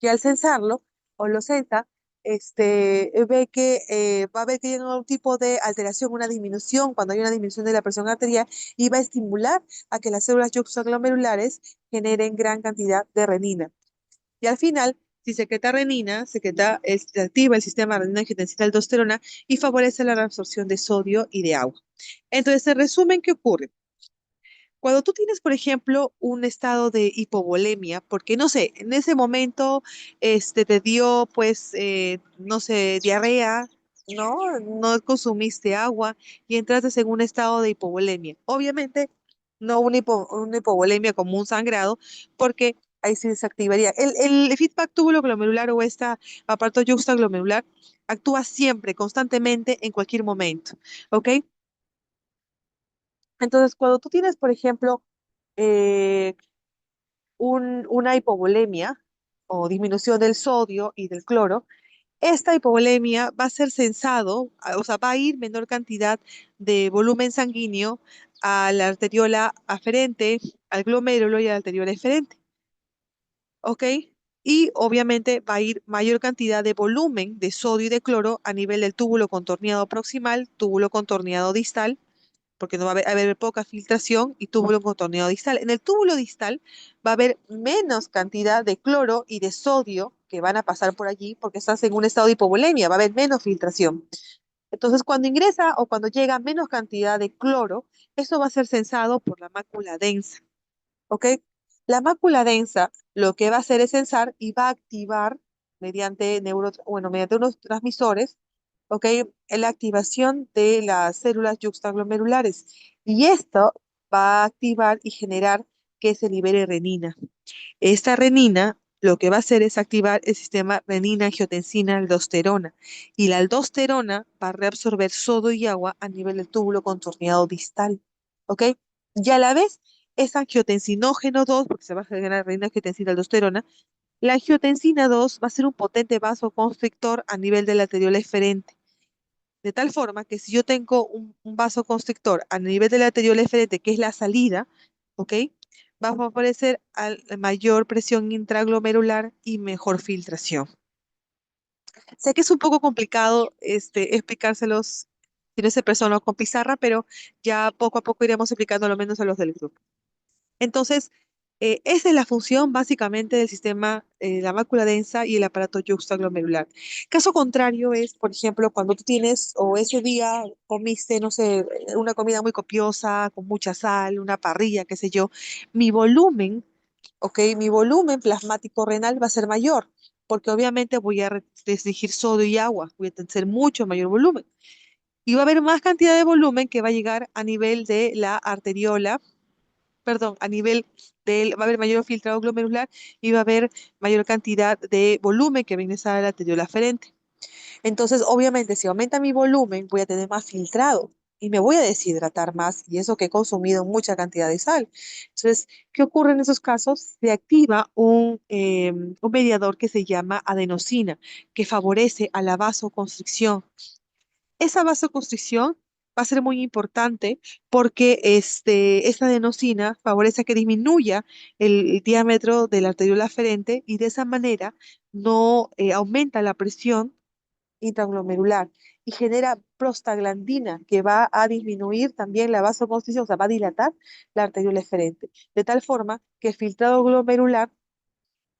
Y al censarlo, o lo sensa, ve que va a haber que hay algún tipo de alteración, una disminución, cuando hay una disminución de la presión arterial, y va a estimular a que las células juxtaglomerulares generen gran cantidad de renina. Y al final, si secreta renina, activa el sistema renina-angiotensina-aldosterona y favorece la reabsorción de sodio y de agua. Entonces, en resumen, ¿qué ocurre? Cuando tú tienes, por ejemplo, un estado de hipovolemia, porque no sé, en ese momento te dio, pues, no sé, diarrea, ¿no? No consumiste agua y entraste en un estado de hipovolemia. Obviamente, no una hipovolemia como un sangrado, porque ahí sí se activaría. El feedback túbulo glomerular o esta aparato yuxtaglomerular actúa siempre, constantemente, en cualquier momento, ¿ok? Entonces, cuando tú tienes, por ejemplo, eh, una hipovolemia o disminución del sodio y del cloro, esta hipovolemia va a ser sensado, o sea, va a ir menor cantidad de volumen sanguíneo a la arteriola aferente, al glomérulo y a la arteriola eferente, ¿ok? Y obviamente va a ir mayor cantidad de volumen de sodio y de cloro a nivel del túbulo contorneado proximal, túbulo contorneado distal, porque no va a haber poca filtración y túbulo contorneado distal. En el túbulo distal va a haber menos cantidad de cloro y de sodio que van a pasar por allí porque estás en un estado de hipovolemia, va a haber menos filtración. Entonces, cuando ingresa o cuando llega menos cantidad de cloro, eso va a ser sensado por la mácula densa, ¿ok? La mácula densa lo que va a hacer es sensar y va a activar mediante unos transmisores, ¿ok? La activación de las células yuxtaglomerulares. Y esto va a activar y generar que se libere renina. Esta renina lo que va a hacer es activar el sistema renina-angiotensina-aldosterona. Y la aldosterona va a reabsorber sodio y agua a nivel del túbulo contorneado distal, ¿ok? Y a la vez es angiotensinógeno 2, porque se va a generar renina-angiotensina-aldosterona. La angiotensina 2 va a ser un potente vasoconstrictor a nivel de la arteriola eferente. De tal forma que si yo tengo un vasoconstrictor a nivel de la arteriola eferente, que es la salida, ¿ok? Va a favorecer a mayor presión intraglomerular y mejor filtración. Sé que es un poco complicado explicárselos si no se persona con pizarra, pero ya poco a poco iremos explicando lo menos a los del grupo. Entonces, esa es la función básicamente del sistema, la mácula densa y el aparato yuxtaglomerular. Caso contrario es, por ejemplo, cuando tú tienes o ese día comiste, no sé, una comida muy copiosa, con mucha sal, una parrilla, qué sé yo, mi volumen, ¿ok? Mi volumen plasmático renal va a ser mayor, porque obviamente voy a restringir sodio y agua, voy a tener mucho mayor volumen. Y va a haber más cantidad de volumen que va a llegar a nivel de la arteriola, perdón, a nivel va a haber mayor filtrado glomerular y va a haber mayor cantidad de volumen que va a ingresar a la arteriola aferente. Entonces, obviamente, si aumenta mi volumen, voy a tener más filtrado y me voy a deshidratar más, y eso que he consumido mucha cantidad de sal. Entonces, ¿qué ocurre en esos casos? Se activa un mediador que se llama adenosina, que favorece a la vasoconstricción. Esa vasoconstricción va a ser muy importante porque esta adenosina favorece a que disminuya el diámetro de la arteriola aferente y de esa manera no aumenta la presión intraglomerular y genera prostaglandina que va a disminuir también la vasoconstricción, o sea, va a dilatar la arteriola eferente, de tal forma que el filtrado glomerular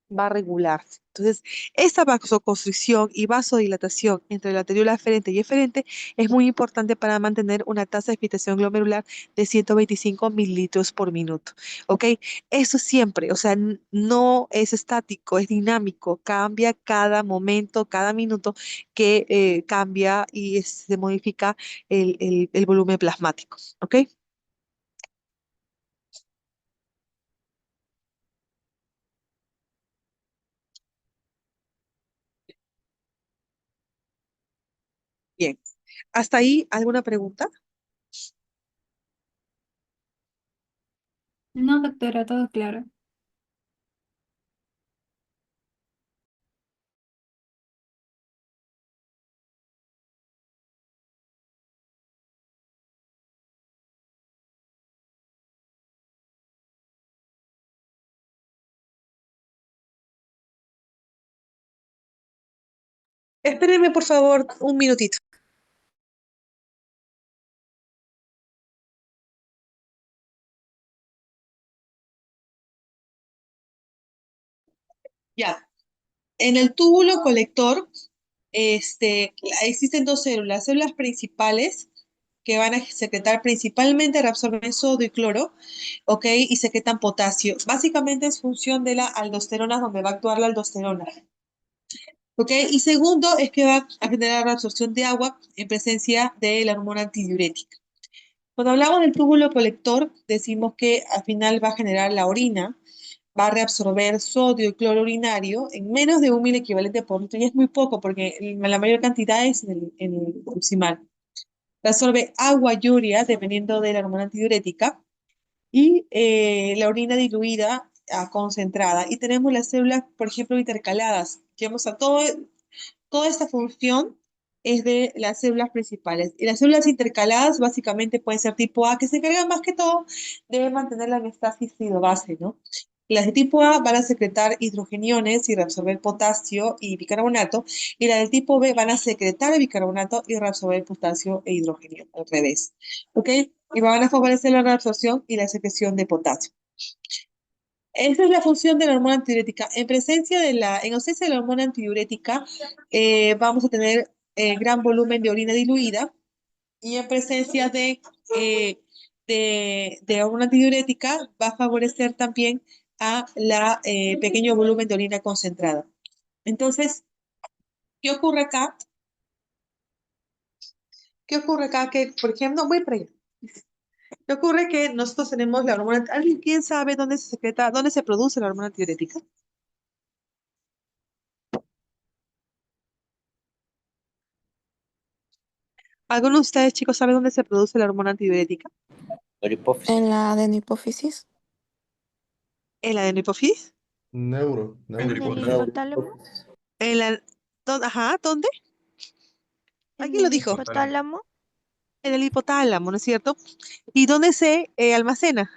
va a regularse. Entonces, esta vasoconstricción y vasodilatación entre la arteriola aferente y eferente es muy importante para mantener una tasa de filtración glomerular de 125 mililitros por minuto. ¿Ok? Eso siempre, o sea, no es estático, es dinámico, cambia cada momento, cada minuto que cambia y se modifica el volumen plasmático. ¿Ok? Bien. ¿Hasta ahí alguna pregunta? No, doctora, todo claro. Espérenme, por favor, un minutito. Ya. En el túbulo colector, existen dos células principales que van a secretar principalmente, reabsorben sodio y cloro, ¿ok? Y secretan potasio. Básicamente es función de la aldosterona, donde va a actuar la aldosterona, ¿ok? Y segundo es que va a generar reabsorción de agua en presencia de la hormona antidiurética. Cuando hablamos del túbulo colector, decimos que al final va a generar la orina, va a reabsorber sodio y cloro urinario en menos de 1.000 equivalente por litro, y es muy poco porque la mayor cantidad es en el proximal. Reabsorbe agua y urea dependiendo de la hormona antidiurética y la orina diluida a concentrada. Y tenemos las células, por ejemplo, intercaladas, que vamos a toda esta función es de las células principales. Y las células intercaladas básicamente pueden ser tipo A, que se encargan más que todo de mantener la homeostasis base, ¿no? Las de tipo A van a secretar hidrogeniones y reabsorber potasio y bicarbonato, y las del tipo B van a secretar bicarbonato y reabsorber potasio e hidrogenio, al revés, ¿ok? Y van a favorecer la reabsorción y la secreción de potasio. Esa es la función de la hormona antidiurética. En ausencia de la hormona antidiurética, vamos a tener gran volumen de orina diluida, y en presencia de hormona antidiurética va a favorecer también a la pequeño volumen de orina concentrada. Entonces, ¿qué ocurre acá? ¿Qué ocurre acá? Que, por ejemplo, no, voy para allá. ¿Qué ocurre? Que nosotros tenemos la hormona. ¿Alguien quién sabe dónde se secreta, dónde se produce la hormona antidiurética? ¿Alguno de ustedes, chicos, sabe dónde se produce la hormona antidiurética? La hipófisis. En la adenohipófisis. ¿En la adenohipófisis? Neuro. ¿En el Neurohipófisis. hipotálamo? ¿En la, ajá, ¿dónde? ¿En ¿Alguien lo el dijo? hipotálamo? En el hipotálamo, ¿no es cierto? ¿Y dónde se almacena?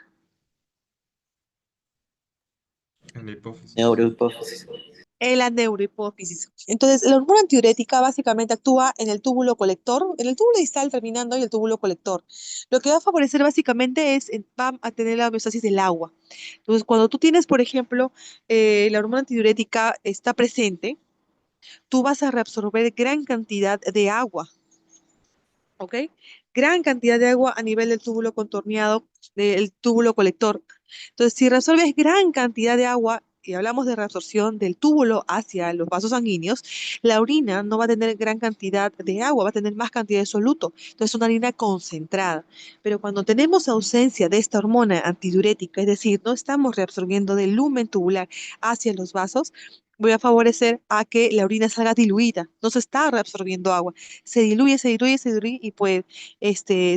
En la hipófisis. Neurohipófisis. En la neurohipófisis. Entonces, la hormona antidiurética básicamente actúa en el túbulo colector, en el túbulo distal terminando y el túbulo colector. Lo que va a favorecer básicamente va a tener la homeostasis del agua. Entonces, cuando tú tienes, por ejemplo, la hormona antidiurética está presente, tú vas a reabsorber gran cantidad de agua, ¿ok? Gran cantidad de agua a nivel del túbulo contorneado, del túbulo colector. Entonces, si reabsorbes gran cantidad de agua, y hablamos de reabsorción del túbulo hacia los vasos sanguíneos, la orina no va a tener gran cantidad de agua, va a tener más cantidad de soluto. Entonces, una orina concentrada. Pero cuando tenemos ausencia de esta hormona antidiurética, es decir, no estamos reabsorbiendo del lumen tubular hacia los vasos, voy a favorecer a que la orina salga diluida, no se está reabsorbiendo agua, se diluye, se diluye, se diluye, y pues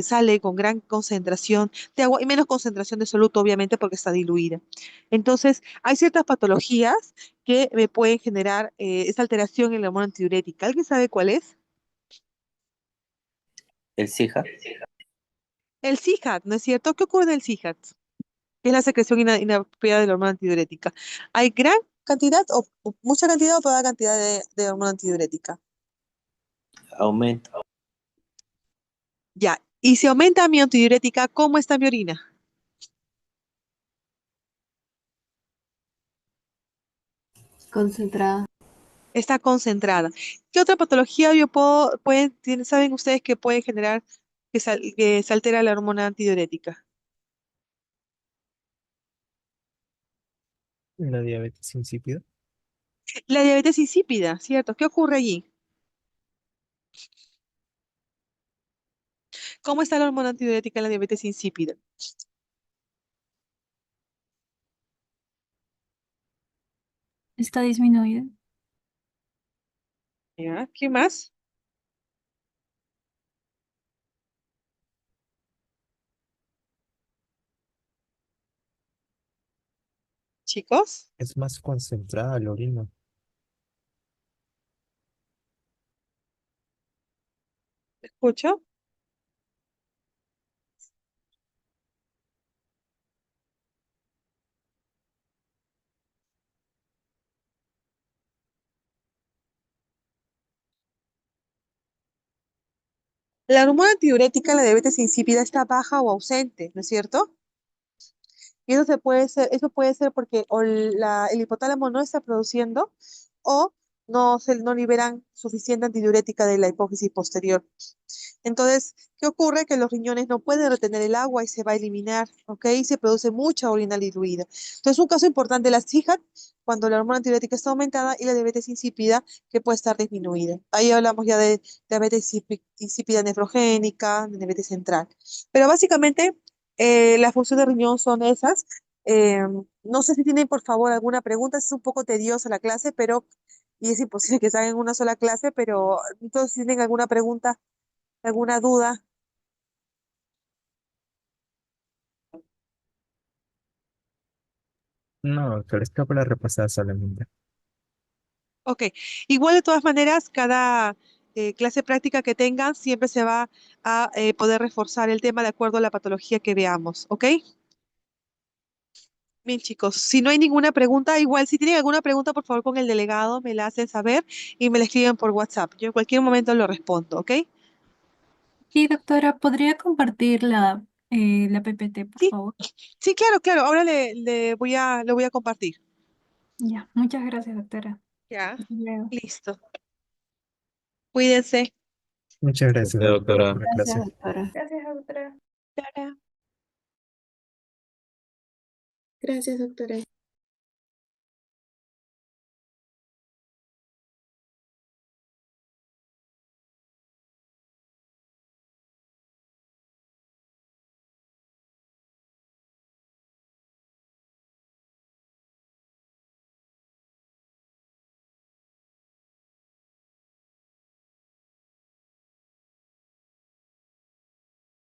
sale con gran concentración de agua y menos concentración de soluto, obviamente, porque está diluida. Entonces, hay ciertas patologías que me pueden generar esa alteración en la hormona antidiurética. ¿Alguien sabe cuál es? El SIJA. El CIJAT, ¿no es cierto? ¿Qué ocurre en el CIJAT? Que es la secreción inapropiada de la hormona antidiurética. Hay gran cantidad o mucha cantidad o poca cantidad de hormona antidiurética. Aumenta. Ya. Y si aumenta mi antidiurética, ¿cómo está mi orina? Concentrada. Está concentrada. ¿Qué otra patología saben ustedes que puede generar que se altera la hormona antidiurética? La diabetes insípida. La diabetes insípida, ¿cierto? ¿Qué ocurre allí? ¿Cómo está la hormona antidiurética en la diabetes insípida? Está disminuida. ¿Ya? ¿Qué más? chicos? Es más concentrada la orina. ¿Me escucho? La hormona antidiurética, la diabetes insípida, está baja o ausente, ¿no es cierto? Y eso puede ser porque el hipotálamo no está produciendo o no liberan suficiente antidiurética de la hipófisis posterior. Entonces, ¿qué ocurre? Que los riñones no pueden retener el agua y se va a eliminar, ¿ok? Y se produce mucha orina diluida. Entonces, un caso importante de la CIJAT, cuando la hormona antidiurética está aumentada y la diabetes insípida, que puede estar disminuida. Ahí hablamos ya de diabetes insípida nefrogénica, de diabetes central. Pero básicamente, las funciones de riñón son esas. Eh, no sé si tienen, por favor, alguna pregunta. Es un poco tediosa la clase, y es imposible que salgan en una sola clase, pero todos si tienen alguna pregunta, alguna duda. No, que está para repasar solamente. Ok, igual de todas maneras, cada clase práctica que tengan siempre se va a poder reforzar el tema de acuerdo a la patología que veamos, ¿ok? Bien, chicos, si no hay ninguna pregunta, igual si tienen alguna pregunta, por favor, con el delegado me la hacen saber y me la escriben por WhatsApp. Yo en cualquier momento lo respondo, ¿ok? Sí, doctora, ¿podría compartir la PPT, por Sí, favor? sí, claro, claro. Ahora lo voy a compartir. Ya, muchas gracias, doctora. Ya, Hasta luego. listo. Cuídense. Muchas gracias, doctora. por la clase. doctora. Gracias, doctora. Gracias, doctora.